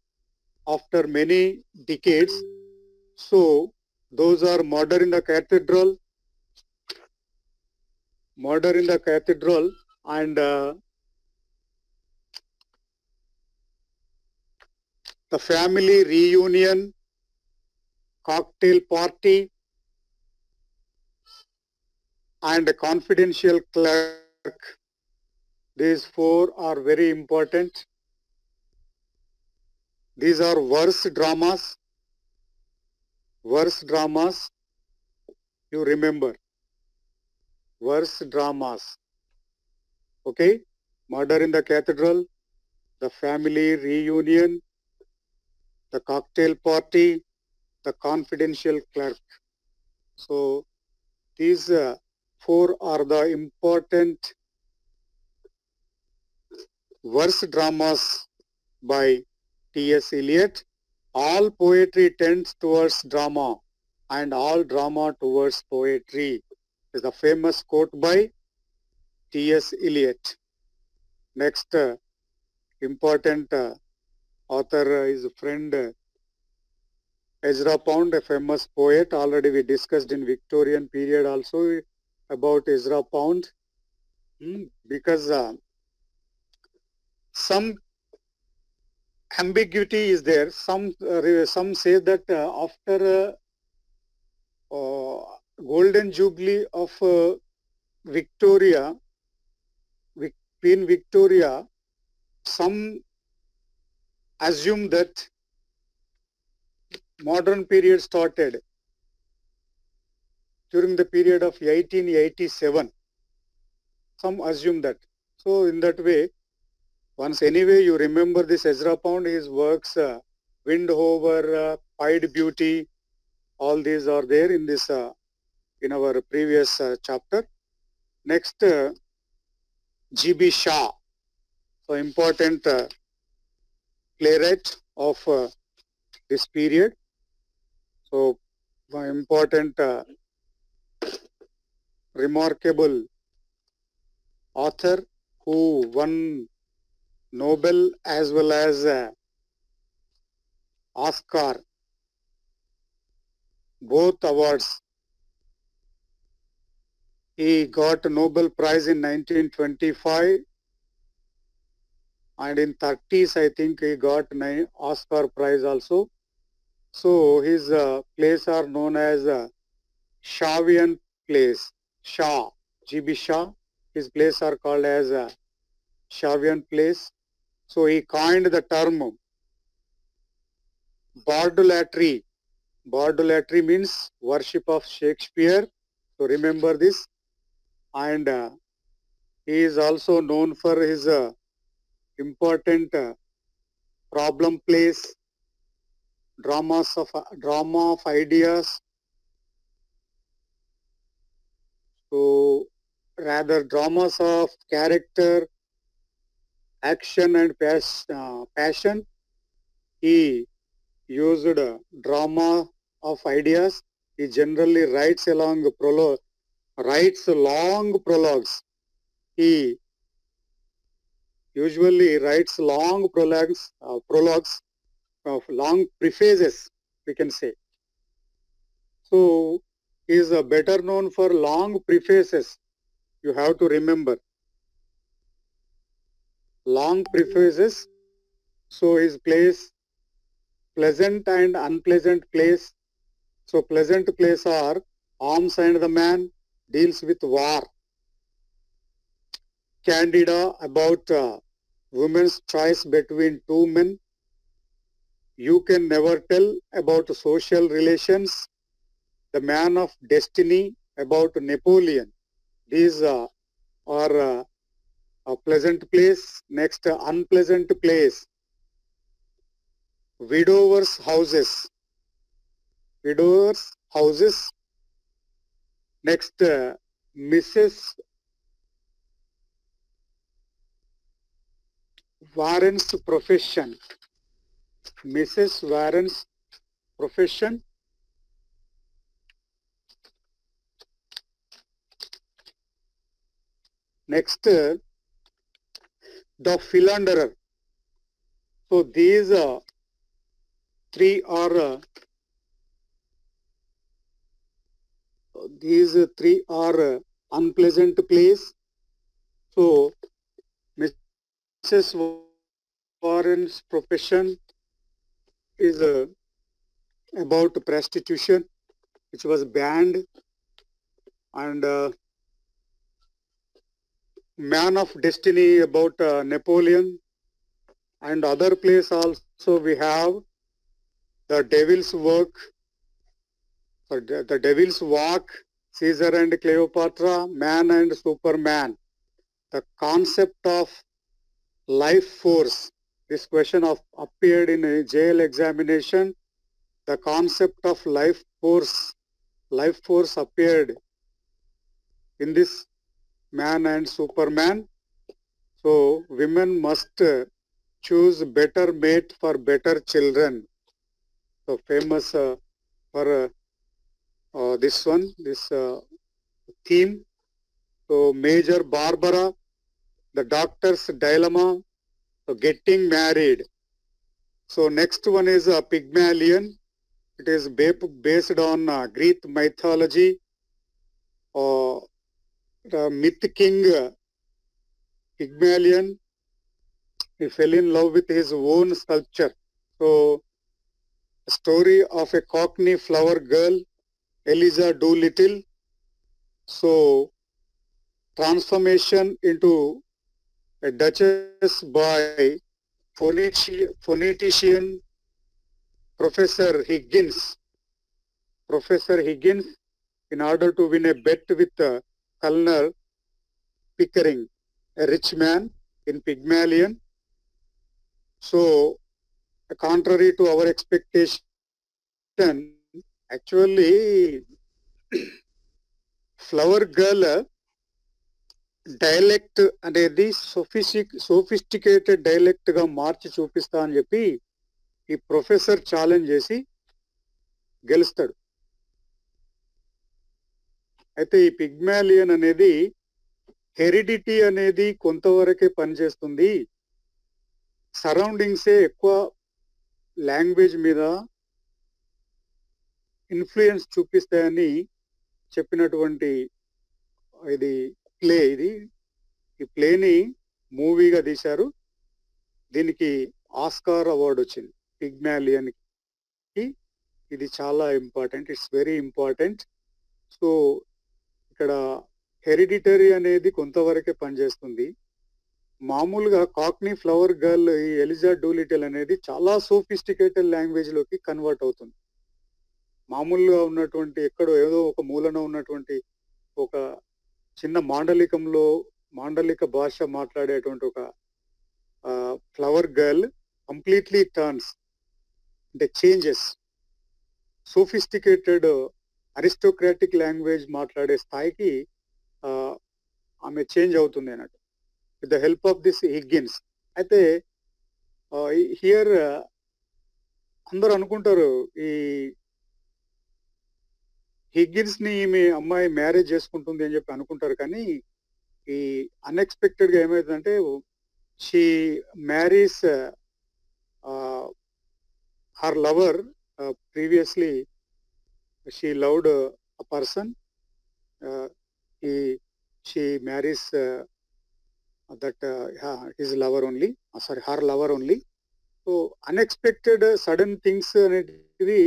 after many decades. So those are Murder in the Cathedral, and The Family Reunion, Cocktail Party, and a Confidential Clerk. These four are very important. These are verse dramas. Verse dramas, you remember. Verse dramas. Okay? Murder in the Cathedral, The Family Reunion, The Cocktail Party, The Confidential Clerk. So these four are the important verse dramas by T.S. Eliot. All poetry tends towards drama and all drama towards poetry is the famous quote by T.S. Eliot. Next important author is friend Ezra Pound, a famous poet. Already we discussed in Victorian period also about Ezra Pound. Because some ambiguity is there. Some say that after golden jubilee of Victoria, Queen Victoria, some assume that modern period started during the period of 1887. Some assume that. So in that way, once anyway you remember this Ezra Pound, his works, Wind Over, Pied Beauty, all these are there in this in our previous chapter. Next, G.B. Shaw, so important playwright of this period. So important, remarkable author who won Nobel as well as Oscar, both awards. He got a Nobel Prize in 1925, and in 30s I think he got Oscar Prize also. So his plays are known as Shavian plays. Shaw, G.B. Shaw, his plays are called as Shavian plays. So he coined the term bardolatry. Bardolatry means worship of Shakespeare. So remember this. And he is also known for his important problem plays, drama of ideas. So rather dramas of character, action and passion. He used drama of ideas. He generally writes long prologues. He usually writes long prologues of long prefaces, we can say. So he is better known for long prefaces. You have to remember long prefaces. So his plays, pleasant and unpleasant plays. So pleasant plays are Arms and the Man, deals with war. Candida, about women's choice between two men. You Can Never Tell, about social relations. The Man of Destiny, about Napoleon. These are a pleasant plays. Next, unpleasant plays. Widowers' Houses. Widowers' Houses. Next, Mrs. Warren's Profession. Mrs. Warren's Profession. Next, The Philanderer. So these three are unpleasant plays. So Mrs. Warren's Profession is about prostitution, which was banned, and Man of Destiny about Napoleon, and other plays also we have The Devil's Work, The Devil's Walk, Caesar and Cleopatra, Man and Superman. The concept of life force. This question appeared in a jail examination. The concept of life force appeared in this Man and Superman. So women must choose better mate for better children. So famous for this theme. So Major Barbara, the doctor's dilemma, so getting married. So next one is Pygmalion. It is based on Greek mythology. The myth king Pygmalion, he fell in love with his own sculpture. So a story of a Cockney flower girl, Eliza Doolittle. So transformation into a duchess by phonetician Professor Higgins. Professor Higgins, in order to win a bet with Colonel Pickering, a rich man in Pygmalion. So, contrary to our expectation, actually, flower girl dialect అనేది sophisticated dialect గా మార్చి చూపిస్తా అని చెప్పి ఈ professor challenge చేసి గెలుస్తాడు. అయితే ఈ పిగ్మాలియన్ అనేది హెరిడిటీ అనేది కొంతవరకే పనిచేస్తుంది, సరౌండింగ్సే ఎక్కువ లాంగ్వేజ్ మీద ఇన్ఫ్లుయెన్స్ చూపిస్తాయని చెప్పినటువంటి ఇది ప్లే. ఈ ప్లేని మూవీగా తీశారు. దీనికి ఆస్కార్ అవార్డు వచ్చింది పిగ్మాలియన్ కి. ఇది చాలా important, it's very important. So ఇక్కడ హెరిడిటరీ అనేది కొంతవరకే పనిచేస్తుంది. మామూలుగా కాక్నీ ఫ్లవర్ గర్ల్ ఈ ఎలిజా డూలిటల్ అనేది చాలా సోఫిస్టికేటెడ్ లాంగ్వేజ్ లోకి కన్వర్ట్ అవుతుంది. మామూలుగా ఉన్నటువంటి ఎక్కడో ఏదో ఒక మూలన ఉన్నటువంటి ఒక చిన్న మాండలిక భాష మాట్లాడేటువంటి ఒక ఫ్లవర్ గర్ల్ కంప్లీట్లీ టర్న్స్ అంటే చేంజెస్, సోఫిస్టికేటెడ్ అరిస్టోక్రాటిక్ లాంగ్వేజ్ మాట్లాడే స్థాయికి ఆమె చేంజ్ అవుతుంది అన్నట్టు with the help of this Higgins. అయితే హియర్ అందరూ అనుకుంటారు ఈ హిగ్గిన్స్ ని ఈమె అమ్మాయి మ్యారేజ్ చేసుకుంటుంది అని చెప్పి అనుకుంటారు, కానీ ఈ అన్ఎక్స్పెక్టెడ్ గా ఏమైతుందంటే she marries her lover. Previously she loved a person, she marries that his lover only, sorry her lover only. So unexpected sudden things అనేటివి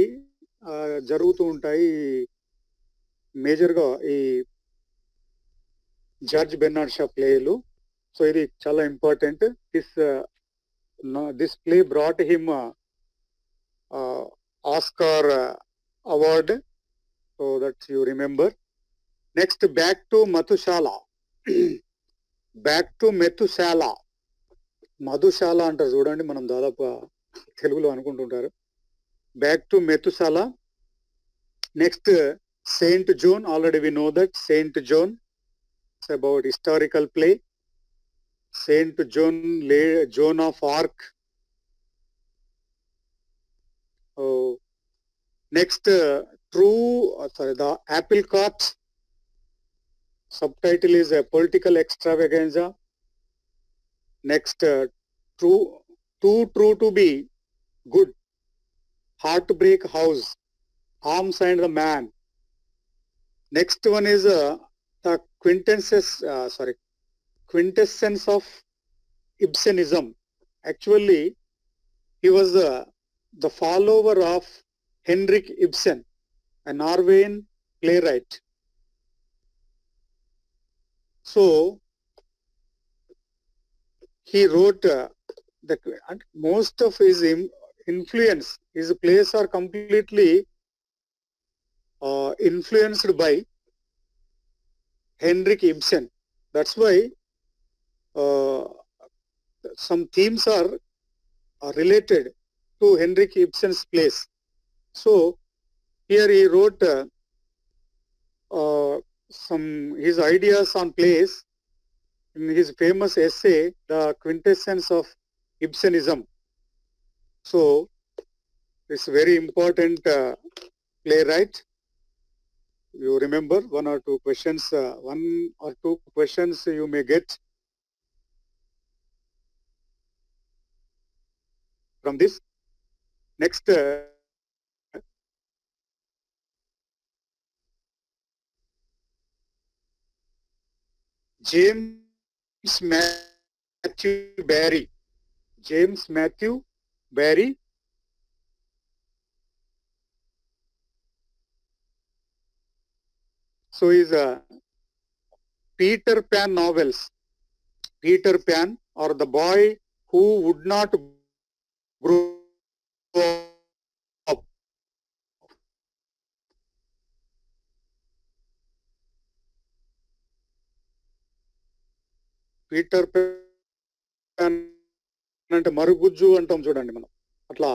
జరుగుతూ ఉంటాయి మేజర్గా ఈ జార్జ్ బెర్నార్డ్ షా ప్లేలు. సో ఇది చాలా important. This play brought him Oscar award, so that you remember. Next back to Methuselah. Back to Methuselah. Madhushala అంటారు చూడండి, మనం దాదాపు తెలుగులో అనుకుంటుంటారు. Back to Methuselah. Next Saint John, already we know that Saint John, it's about historical play. Saint John, Joan of Arc. Oh, next the Apple Cart. Subtitle is a political extravaganza. Next, too true to be good. Heartbreak House. Arms and the Man. Next one is the quintessence of Ibsenism. Actually, he was the follower of Henrik Ibsen, a Norwegian playwright. So he wrote most of his influence, his plays are completely influenced by Henrik Ibsen. That's why some themes are related to Henrik Ibsen's plays. So here he wrote some his ideas on plays in his famous essay, The Quintessence of Ibsenism. So it's very important playwright. You remember one or two questions you may get from this. Next, James Matthew Barry. James Matthew Barry. So is Peter Pan novels. Peter Pan, or the boy who would not grow up. Peter Pan అంటే మరుగుజ్జు అంటాం చూడండి మనం. అట్లా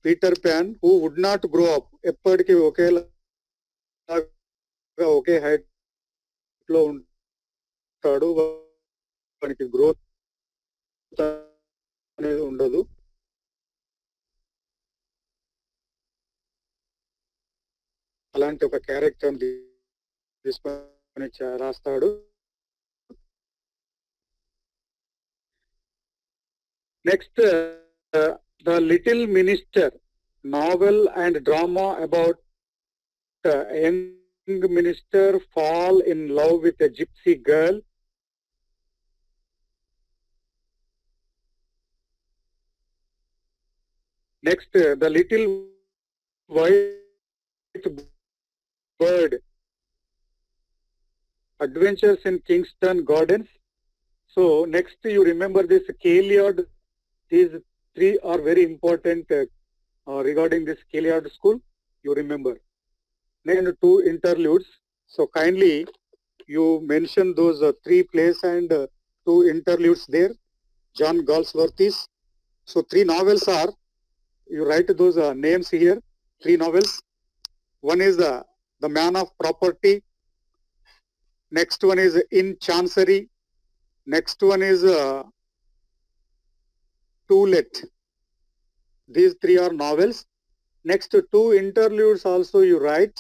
Peter Pan who would not grow up, ఎప్పటికీ ఒకే height లో ఉంటాడు, వానికి గ్రోత్ అనేది ఉండదు. అలాంటి ఒక క్యారెక్టర్ తీసుకొని రాస్తాడు. Next, the little minister, novel and drama about a young minister fall in love with a gypsy girl. Next, the little white bird, adventures in Kingston Gardens. So next, you remember this Kaliad. These three are very important regarding this Kaliad school. You remember. Next, two interludes. So kindly you mention those three plays and two interludes there. John Galsworthy's. So three novels are, you write those names here. Three novels. One is The Man of Property. Next one is In Chancery. Next one is To Let. These three are novels. Next, two interludes also you write.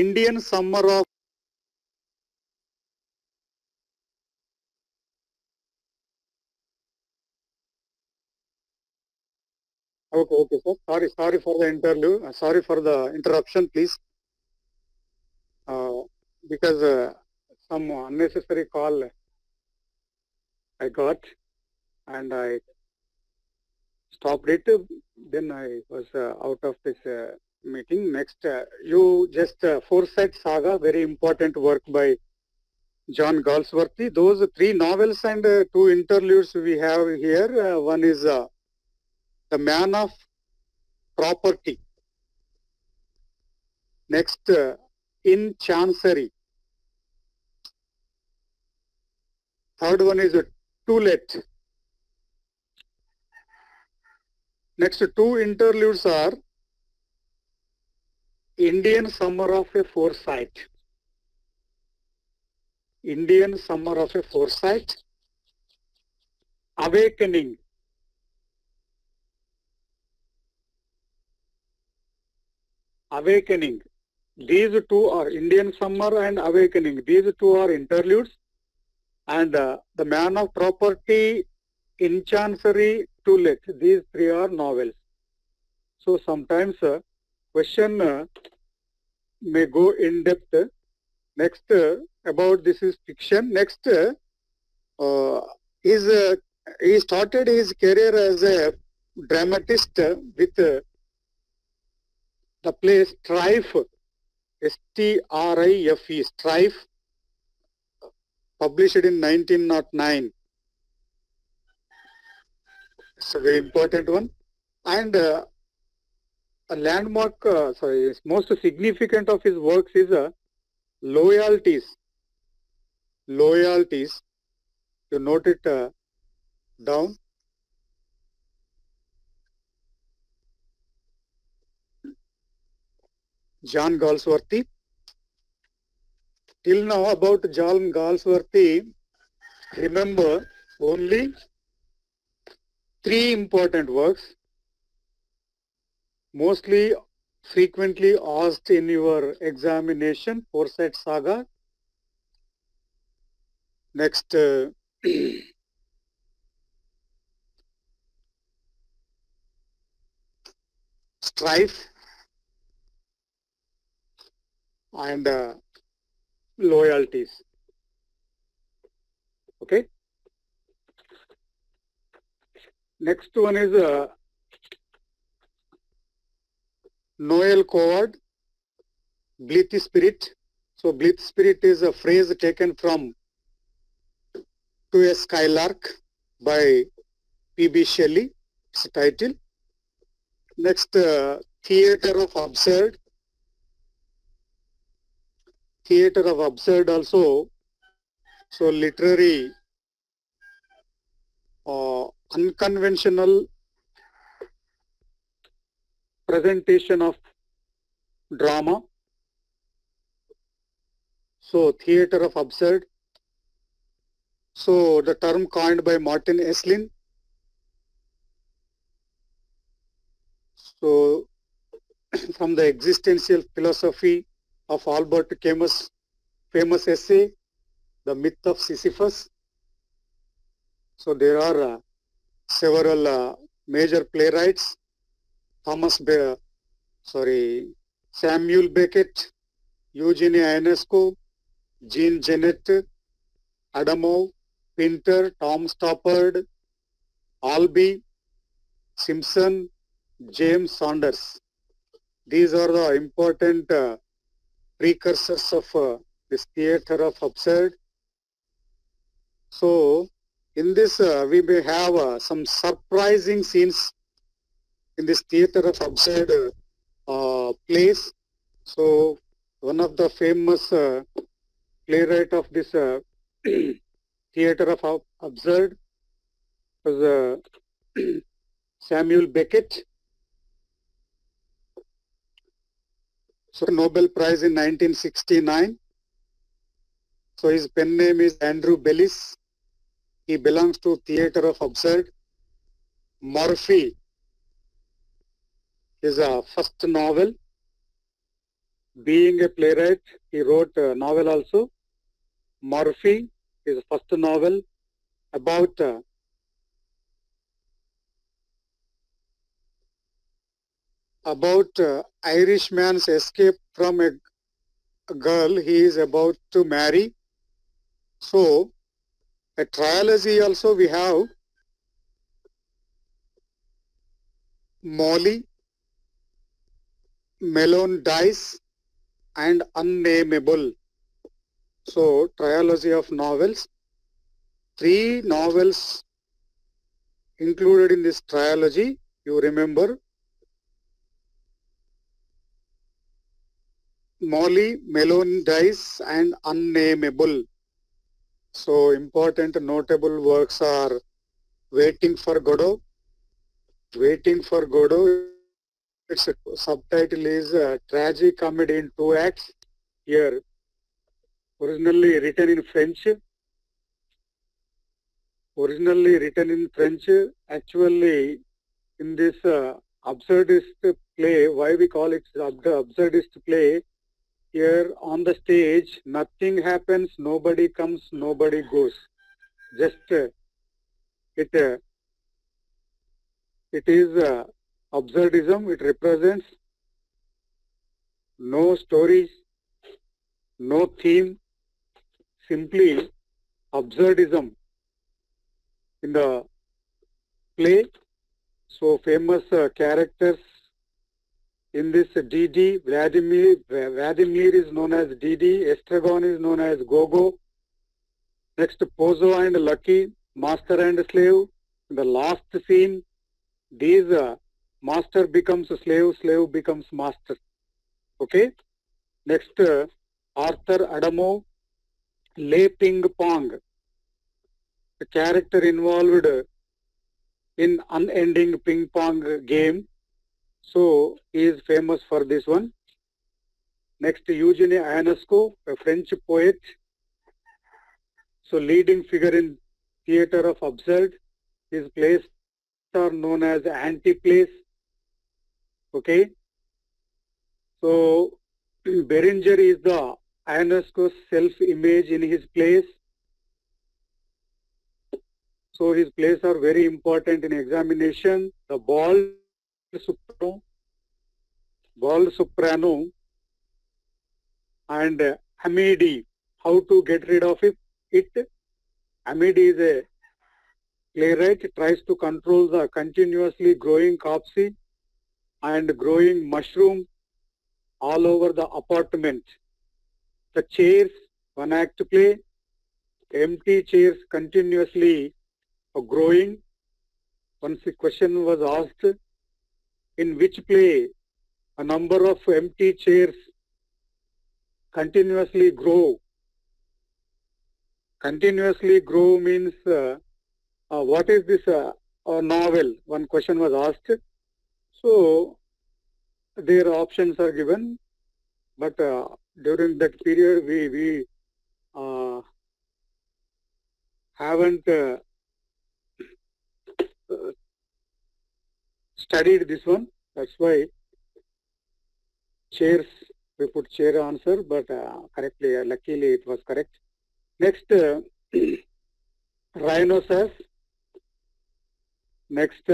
Indian Summer of Okay, sir. Sorry for the interlude. Sorry for the interruption, please. Because some unnecessary call I got and I stopped it. Then I was out of this meeting. Next, you just Foresight Saga, very important work by John Galsworthy. Those three novels and two interludes we have here. One is The Man of Property. Next, In Chancery. Third one is To Let. Next, two interludes are Indian Summer of a Foresight. Indian Summer of a Foresight. Awakening. Awakening. These two are Indian Summer and Awakening. These two are interludes. And The Man of Property, In Chancery, To Let. These three are novels. So sometimes question may go in depth. Next, about this is fiction. Next, he started his career as a dramatist with the play Strife, S-T-R-I-F-E, Strife, published in 1909. It's a very important one. And a landmark, most significant of his works is Loyalties. Loyalties. You note it down. John Galsworthy. Till now about John Galsworthy, remember only 3 important works. mostly frequently asked in your examination, Forsyth Saga. Next, strife and loyalties. Okay. Next one is Noel Coward, Bleaty Spirit. So Bleaty Spirit is a phrase taken from To a Skylark by P.B. Shelley. It's a title. Next, Theatre of Absurd. Theatre of Absurd also. So literary, unconventional presentation of drama. So Theatre of Absurd. So the term coined by Martin Esslin. So from the existential philosophy of Albert Camus' famous essay, The Myth of Sisyphus. So there are several major playwrights, Samuel Beckett, Eugene Ionesco, Jean Genet, Adamov, Pinter, Tom Stoppard, Albee, Simpson, James Saunders. These are the important precursors of this theatre of absurd. So in this, we may have some surprising scenes in this theatre of absurd plays. So one of the famous playwright of this theatre of absurd was Samuel Beckett. So Nobel Prize in 1969. So his pen name is Andrew Bellis. He belongs to Theatre of Absurd. Morphy is a first novel. Being a playwright, he wrote a novel also. Morphy is a first novel about Irishman's escape from a girl he is about to marry. So a trilogy also we have Molly, Melon Dice and Unnameable. So trilogy of novels. 3 novels included in this trilogy. You remember Molly, Melon Dice and Unnameable. So important notable works are Waiting for Godot. Waiting for Godot, its subtitle is Tragic Comedy in 2 Acts. Here, originally written in French. Actually in this absurdist play, why we call it absurdist play, here on the stage, nothing happens, nobody comes, nobody goes. Just it is absurdism. It represents no stories, no theme, simply absurdism in the play. So famous characters in this DD, Vladimir is known as DD, Estragon is known as Gogo. Next, Pozo and Lucky, master and slave. In the last scene, these master becomes slave, slave becomes master. Okay. Next, Arthur Adamo, Le Ping Pong, the character involved in unending ping pong game. So he is famous for this one. Next, Eugene Ionesco, a French poet. So leading figure in theatre of absurd. His plays are known as anti-plays. Okay. So Beringer is the Ionesco's self-image in his plays. So his plays are very important in examination. The bald soprano, and Amidi. How to get rid of it? Amidi is a playwright, tries to control the continuously growing copsy and growing mushroom all over the apartment. The chairs, one act play, empty chairs continuously growing. Once the question was asked, in which play a number of empty chairs continuously grow? Continuously grow means what is this novel? One question was asked. So their options are given, but during that period we haven't studied this one. That's why chairs, we put chair answer, but correctly, luckily it was correct. Next, rhinoceros. Next,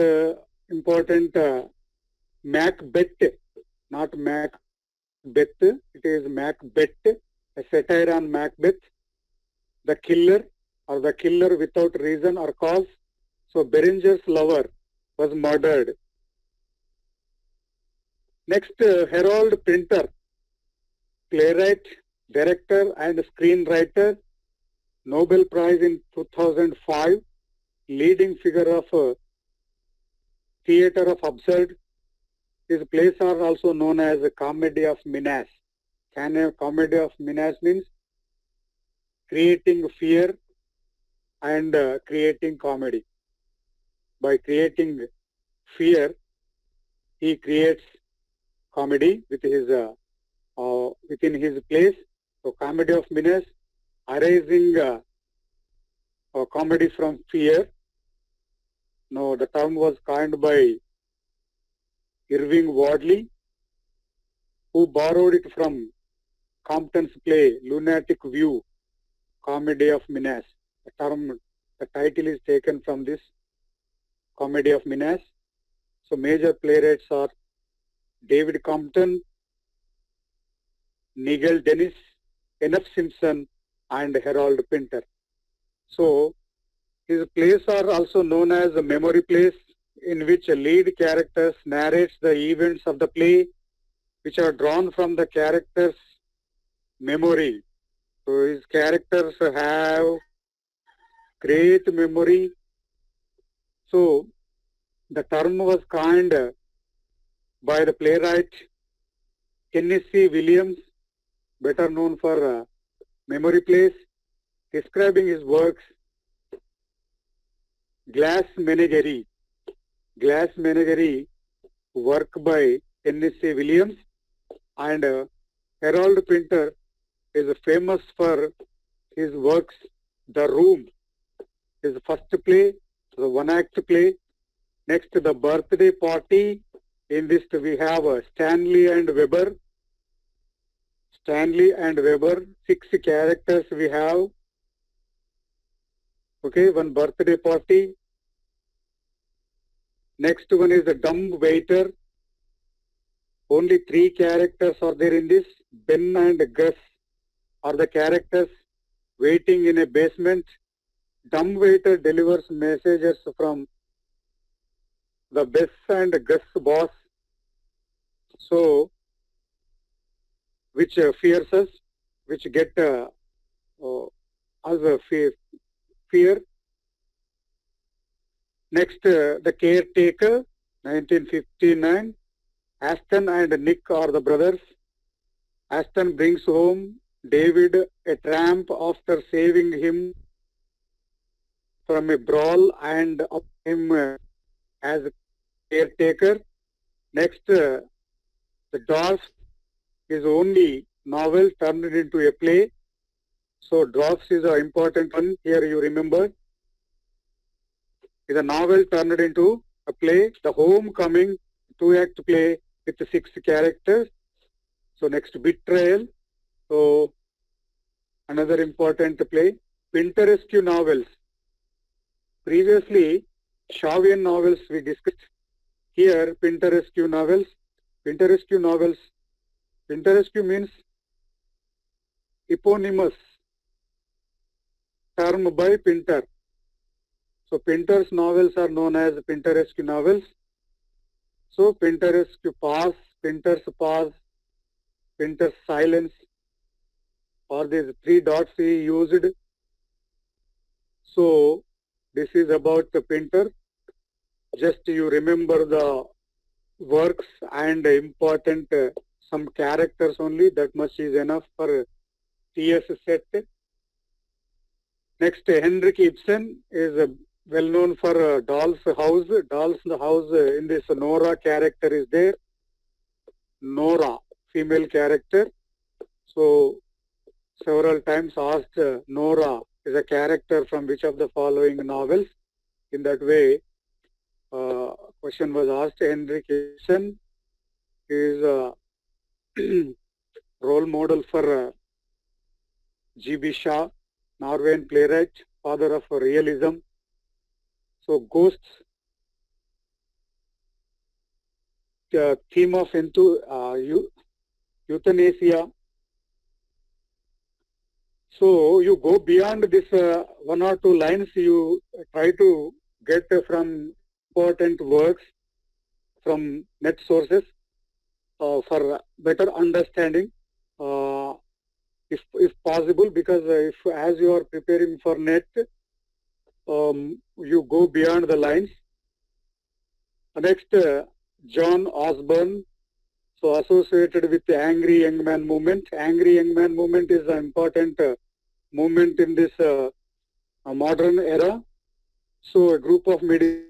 important Macbeth, not Macbeth, it is Macbeth, a satire on Macbeth, the killer or the killer without reason or cause. So Beringer's lover was murdered. Next, Harold Pinter, playwright, director and screenwriter, Nobel Prize in 2005, leading figure of theater of absurd. His plays are also known as a comedy of menace. Comedy of menace means creating fear and creating comedy. By creating fear, he creates comedy with his within his plays. So comedy of menace, arising comedy from fear. No, the term was coined by Irving Wadley, who borrowed it from Compton's play Lunatic View, Comedy of Menace. The title is taken from this Comedy of Menace. So major playwrights are David Compton, Nigel Dennis, N.F. Simpson, and Harold Pinter. So his plays are also known as memory plays, in which a lead character narrates the events of the play, which are drawn from the character's memory. So his characters have great memory. So the term was coined by the playwright Tennessee Williams, better known for memory plays, describing his works. Glass Menagerie, work by Tennessee Williams, and Harold Pinter is famous for his works. The Room, his first play, the one-act play. Next, The Birthday Party. In this, we have Stanley and Weber. 6 characters we have. Okay, one birthday party. Next one is the Dumb Waiter. Only 3 characters are there in this. Ben and Gus are the characters waiting in a basement. Dumb Waiter delivers messages from the Bess and Gus boss. So, which fears us, which get as a fear. Next, The Caretaker, 1959. Aston and Nick are the brothers. Aston brings home David, a tramp, after saving him from a brawl and up him as a caretaker. Next, The Dwarfs is only novel turned into a play. So Dwarfs is an important one. Here you remember. Is a novel turned into a play. The Homecoming, 2-act play, with 6 characters. So next, betrayal. So another important play. Pinterest novels. Previously, Shavian novels we discussed. Here, Pinterest novels. Pinterest novels. Pinterest means eponymous term by Pinter. So Pinter's novels are known as Pinterest novels. So Pinter's pause, Pinter's pause, Pinter's silence, or these 3 dots he used. So this is about the Pinter. Just you remember the works and important some characters only. That much is enough for TS set. Next, Henrik Ibsen is well known for Doll's House. Doll's House in this Nora character is there. Nora, female character. So several times asked Nora is a character from which of the following novels. In that way, question was asked. Henrik Ibsen is a role model for G.B. Shaw, Norwegian playwright, father of realism. So ghosts, theme of euthanasia. So you go beyond this 1 or 2 lines, you try to get from important works from net sources for better understanding, if possible, because if as you are preparing for net, you go beyond the lines. Next, John Osborne. So associated with the Angry Young Man movement. Angry Young Man movement is an important movement in this modern era. So a group of middle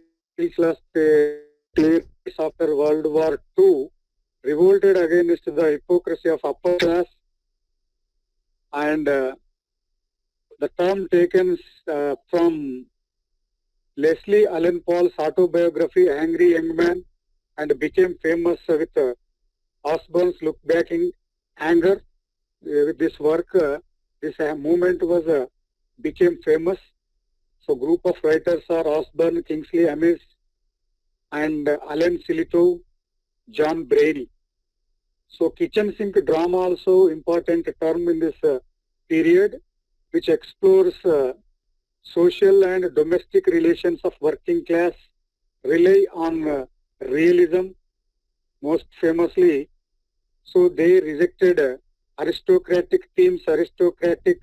class players after World War II revolted against the hypocrisy of upper class, and the term taken from Leslie Allen Paul's autobiography, Angry Young Man, and became famous with Osborne's look back in anger. With this work, this movement was became famous. So group of writers are Osborne, Kingsley Amis, and Alan Silito, John Brainy. So kitchen sink drama also important term in this period, which explores social and domestic relations of working class, rely on realism most famously. So they rejected aristocratic themes, aristocratic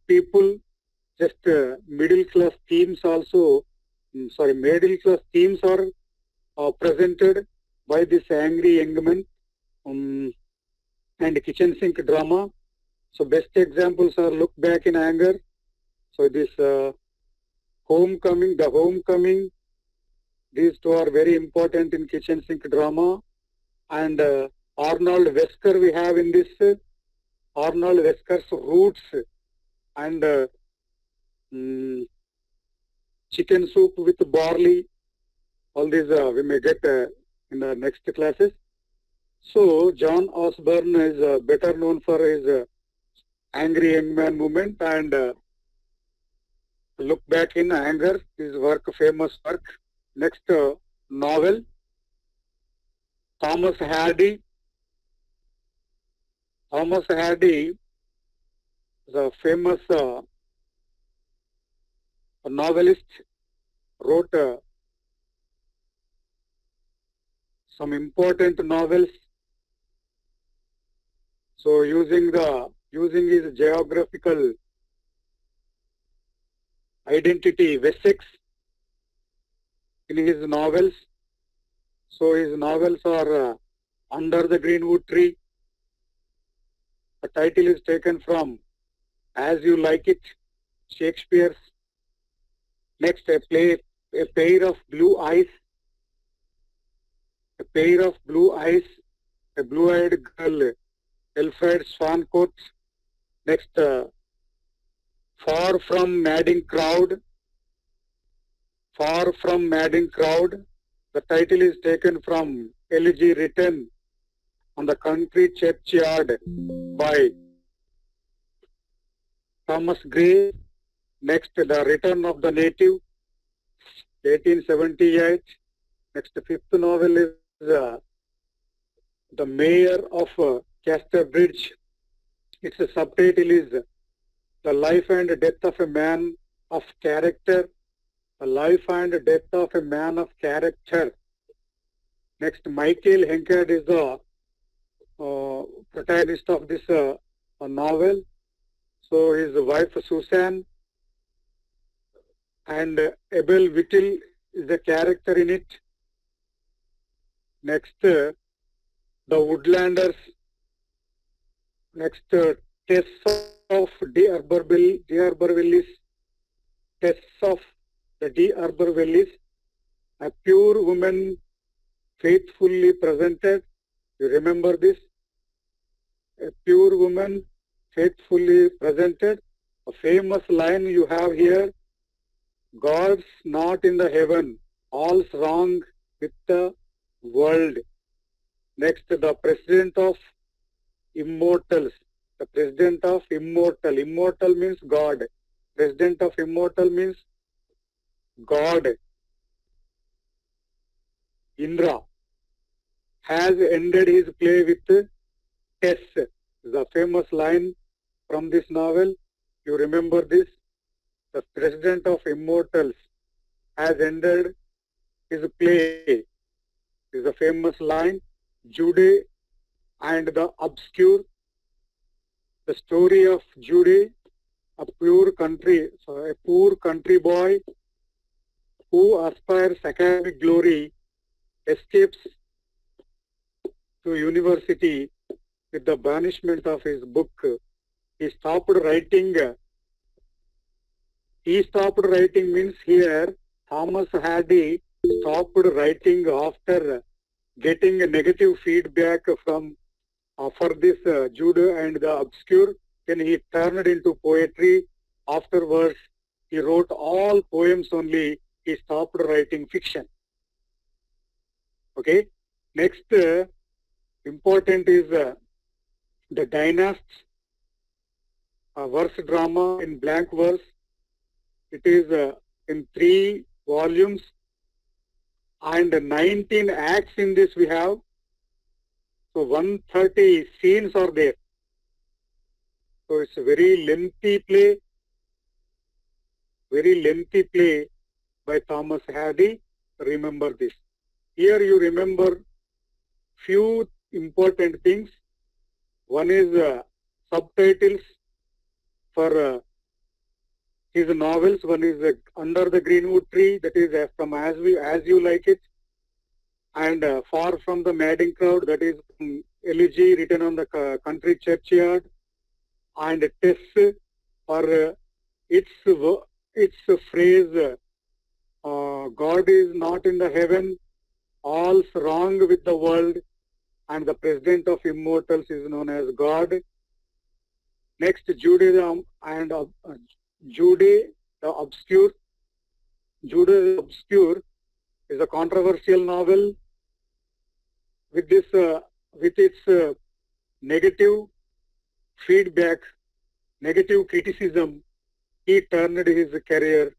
people, just middle class themes also, middle class themes are presented by this Angry Young Man and kitchen sink drama. So best examples are Look Back in Anger. So this Homecoming, the Homecoming, these 2 are very important in kitchen sink drama. And Arnold Wesker we have in this, Arnold Wesker's Roots, and Chicken Soup with Barley. All these we may get in the next classes. So John Osborne is better known for his Angry Young Man movement and Look Back in Anger, his work, famous work. Next, novel, Thomas Hardy. Thomas Hardy is a famous novelist, wrote some important novels. So using his geographical identity, Wessex, in his novels. So his novels are Under the Greenwood Tree. The title is taken from As You Like It, Shakespeare's. Next, a pair of blue eyes. A pair of blue eyes, a blue-eyed girl, Alfred Swancourt. Next, Far from Madding Crowd. Far from Madding Crowd. The title is taken from elegy written on the country churchyard by Thomas Gray. Next, The Return of the Native, 1878. Next, the fifth novel is The Mayor of Casterbridge. Its subtitle is The Life and Death of a Man of Character. The Life and Death of a Man of Character. Next, Michael Henkerd is the protagonist of this novel. So his wife Susan and Abel Whittle is the character in it. Next, The Woodlanders. Next, Tess of D'Urbervillis. Tess of the D'Urbervillis. A pure woman faithfully presented. You remember this? A pure woman faithfully presented. A famous line you have here. God's not in the heaven. All's wrong with the world. Next, the President of Immortals. The President of Immortal. Immortal means God. President of Immortal means God. Indra has ended his play with Tess. The famous line from this novel. You remember this? The President of Immortals has ended his play. Is a famous line. Jude and the Obscure. The story of Jude, a poor country boy who aspires academic glory, escapes to university with the banishment of his book. He stopped writing. He stopped writing means here Thomas Hardy stopped writing after getting negative feedback from for this Jude and the Obscure. Then he turned into poetry. Afterwards, he wrote all poems only. He stopped writing fiction. Okay. Next, important is the Dynasts, a verse drama in blank verse. It is in 3 volumes and 19 acts in this we have. So 130 scenes are there. So it's a very lengthy play by Thomas Hardy. Remember this. Here you remember few important things. One is subtitles for his novels. One is Under the Greenwood Tree, that is from As You Like It, and Far from the Madding Crowd, that is from Elegy written on the country churchyard, and Tess for its phrase, God is not in the heaven, all's wrong with the world, and the President of Immortals is known as God. Next, Jude and Jude the Obscure. Jude the Obscure is a controversial novel. With this, with its negative feedback, negative criticism, he turned his career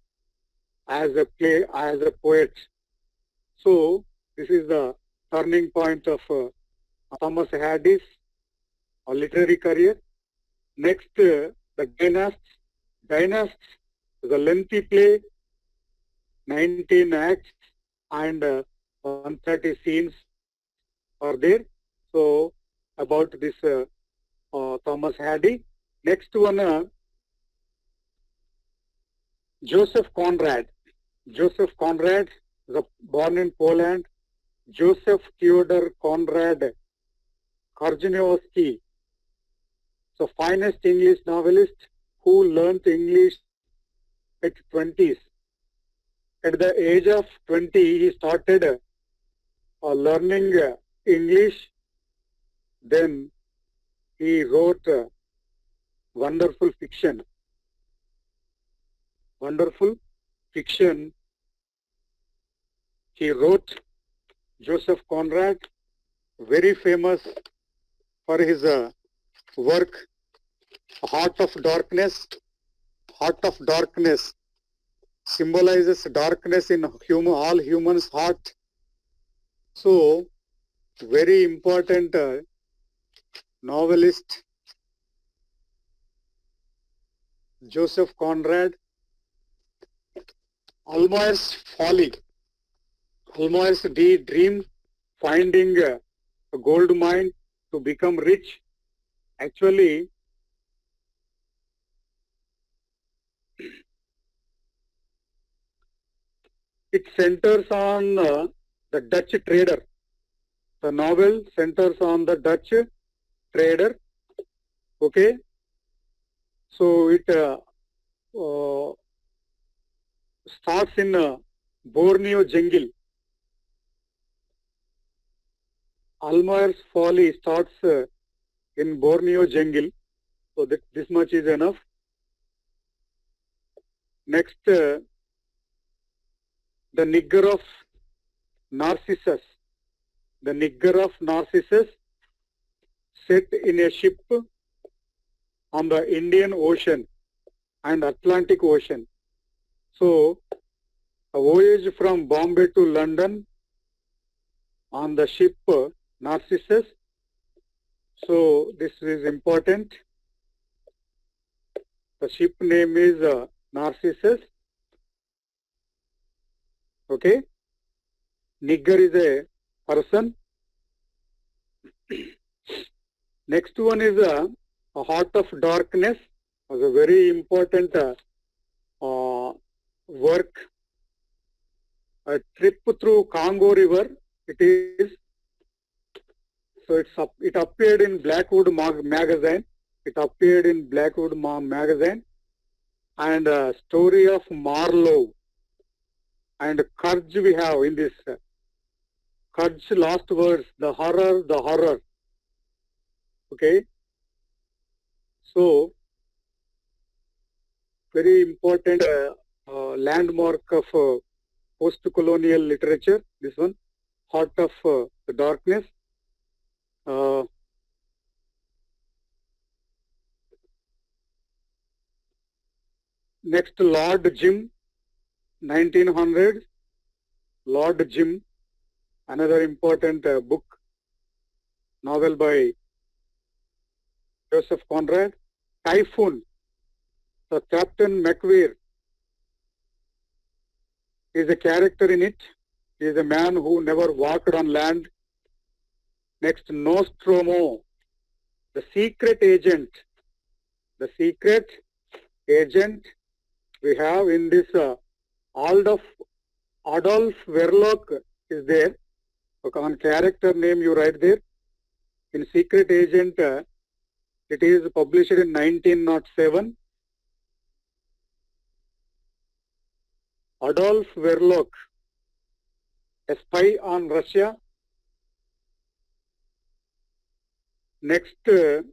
as a poet. So this is the turning point of Thomas Hardy's literary career. Next, the Dynasts. Dynasts is a lengthy play, 19 acts and 130 scenes are there. So about this Thomas Hardy. Next one, Joseph Conrad. Joseph Conrad was born in Poland. Joseph Theodor Conrad Korzeniowski. So finest English novelist who learned English at 20s. At the age of 20, he started learning English. Then he wrote wonderful fiction. Wonderful fiction. He wrote Joseph Conrad very famous for his work, Heart of Darkness. Heart of Darkness symbolizes darkness in all humans' heart. So, very important novelist Joseph Conrad. Almayer's Folly. Almayer's dream, finding a gold mine to become rich. Actually, it centers on the Dutch trader. The novel centers on the Dutch trader. Okay, so it starts in Borneo jungle. Almayer's Folly starts in Borneo jungle. So that this much is enough. Next, the nigger of Narcissus. The nigger of Narcissus set in a ship on the Indian Ocean and Atlantic Ocean. So, a voyage from Bombay to London on the ship Narcissus. So, this is important. The ship name is Narcissus. Okay. Nigger is a person. Next one is a Heart of Darkness. Was a very important work. A trip through Congo River. It is. So it appeared in Blackwood magazine. It appeared in Blackwood magazine. And story of Marlowe. And Courage we have in this. Courage last words. The horror, the horror. Okay. So very important landmark of post-colonial literature. This one, Heart of the Darkness. Next, Lord Jim, 1900. Lord Jim, another important book, novel by Joseph Conrad. Typhoon, the Captain McVeer is a character in it. He is a man who never walked on land. Next, Nostromo, the secret agent. The secret agent we have in this Adolf Verloc is there. Okay, on character name you write there. In Secret Agent, it is published in 1907. Adolf Verloc, a spy on Russia. Next, the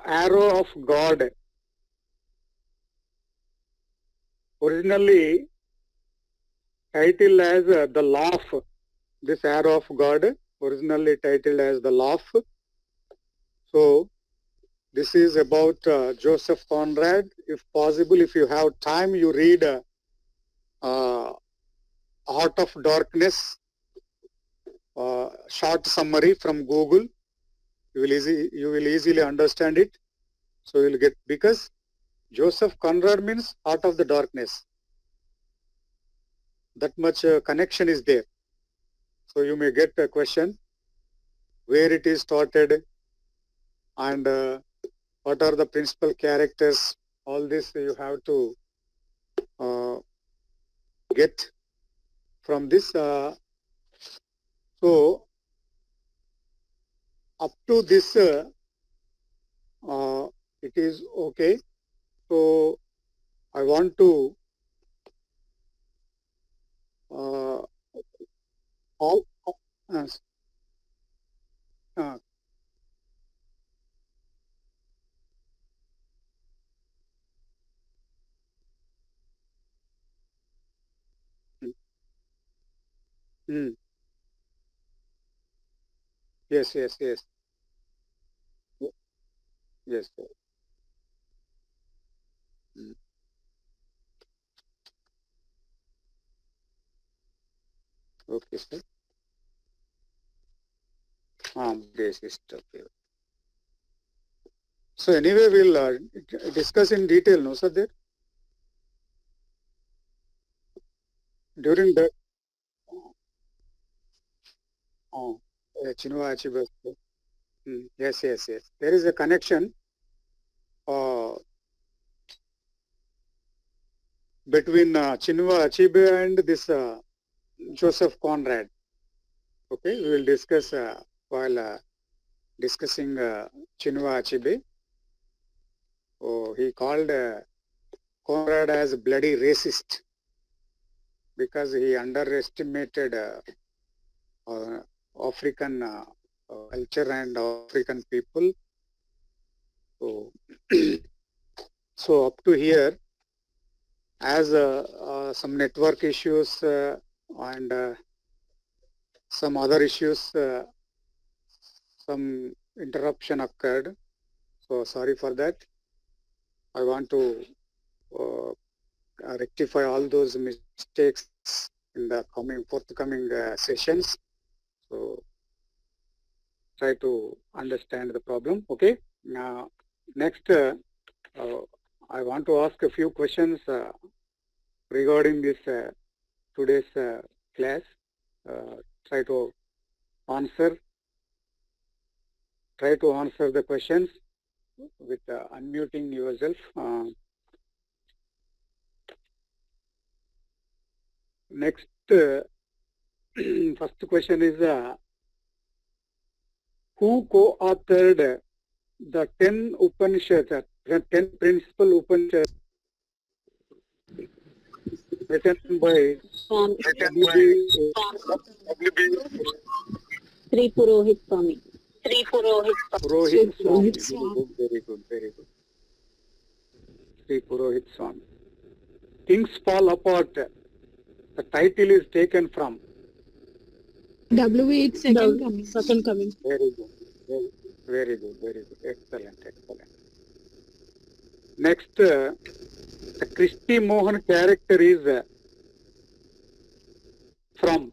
Arrow of God. Originally titled as The Laugh. This Arrow of God, originally titled as The Laugh. So, this is about Joseph Conrad. If possible, if you have time, you read Heart of Darkness, short summary from Google. You will easily understand it. So you will get, because Joseph Conrad means Heart of the Darkness. That much connection is there. So you may get a question where it is started and what are the principal characters. All this you have to get from this. So up to this, it is okay. So I want to all Yes, yes, yes. Yes, sir. Mm. Okay, sir. This is okay. So anyway, we'll discuss in detail, no, sir, there during the Chinua Achebe. Yes, yes, yes. There is a connection uh, between Chinua Achebe and this Joseph Conrad. Okay, we will discuss while discussing Chinua Achebe. Oh, he called Conrad as bloody racist because he underestimated uh, African culture and African people. So, so up to here, as some network issues and some other issues, some interruption occurred. So sorry for that. I want to rectify all those mistakes in the forthcoming sessions. So try to understand the problem. Okay. Now, next, I want to ask a few questions regarding this today's class. Try to answer. Try to answer the questions with unmuting yourself. Next, first question is who co-authored the 10 Upanishads, the 10 principal Upanishads written by Swami. W.B. Sri Purohit Swami. Purohit Swami. Purohit Very good, very good, very good. Sri Purohit Swami. Things Fall Apart. The title is taken from. W8 second coming. Second coming. Very good, very good, very good. Excellent, excellent. Next, the Christy Mohan character is from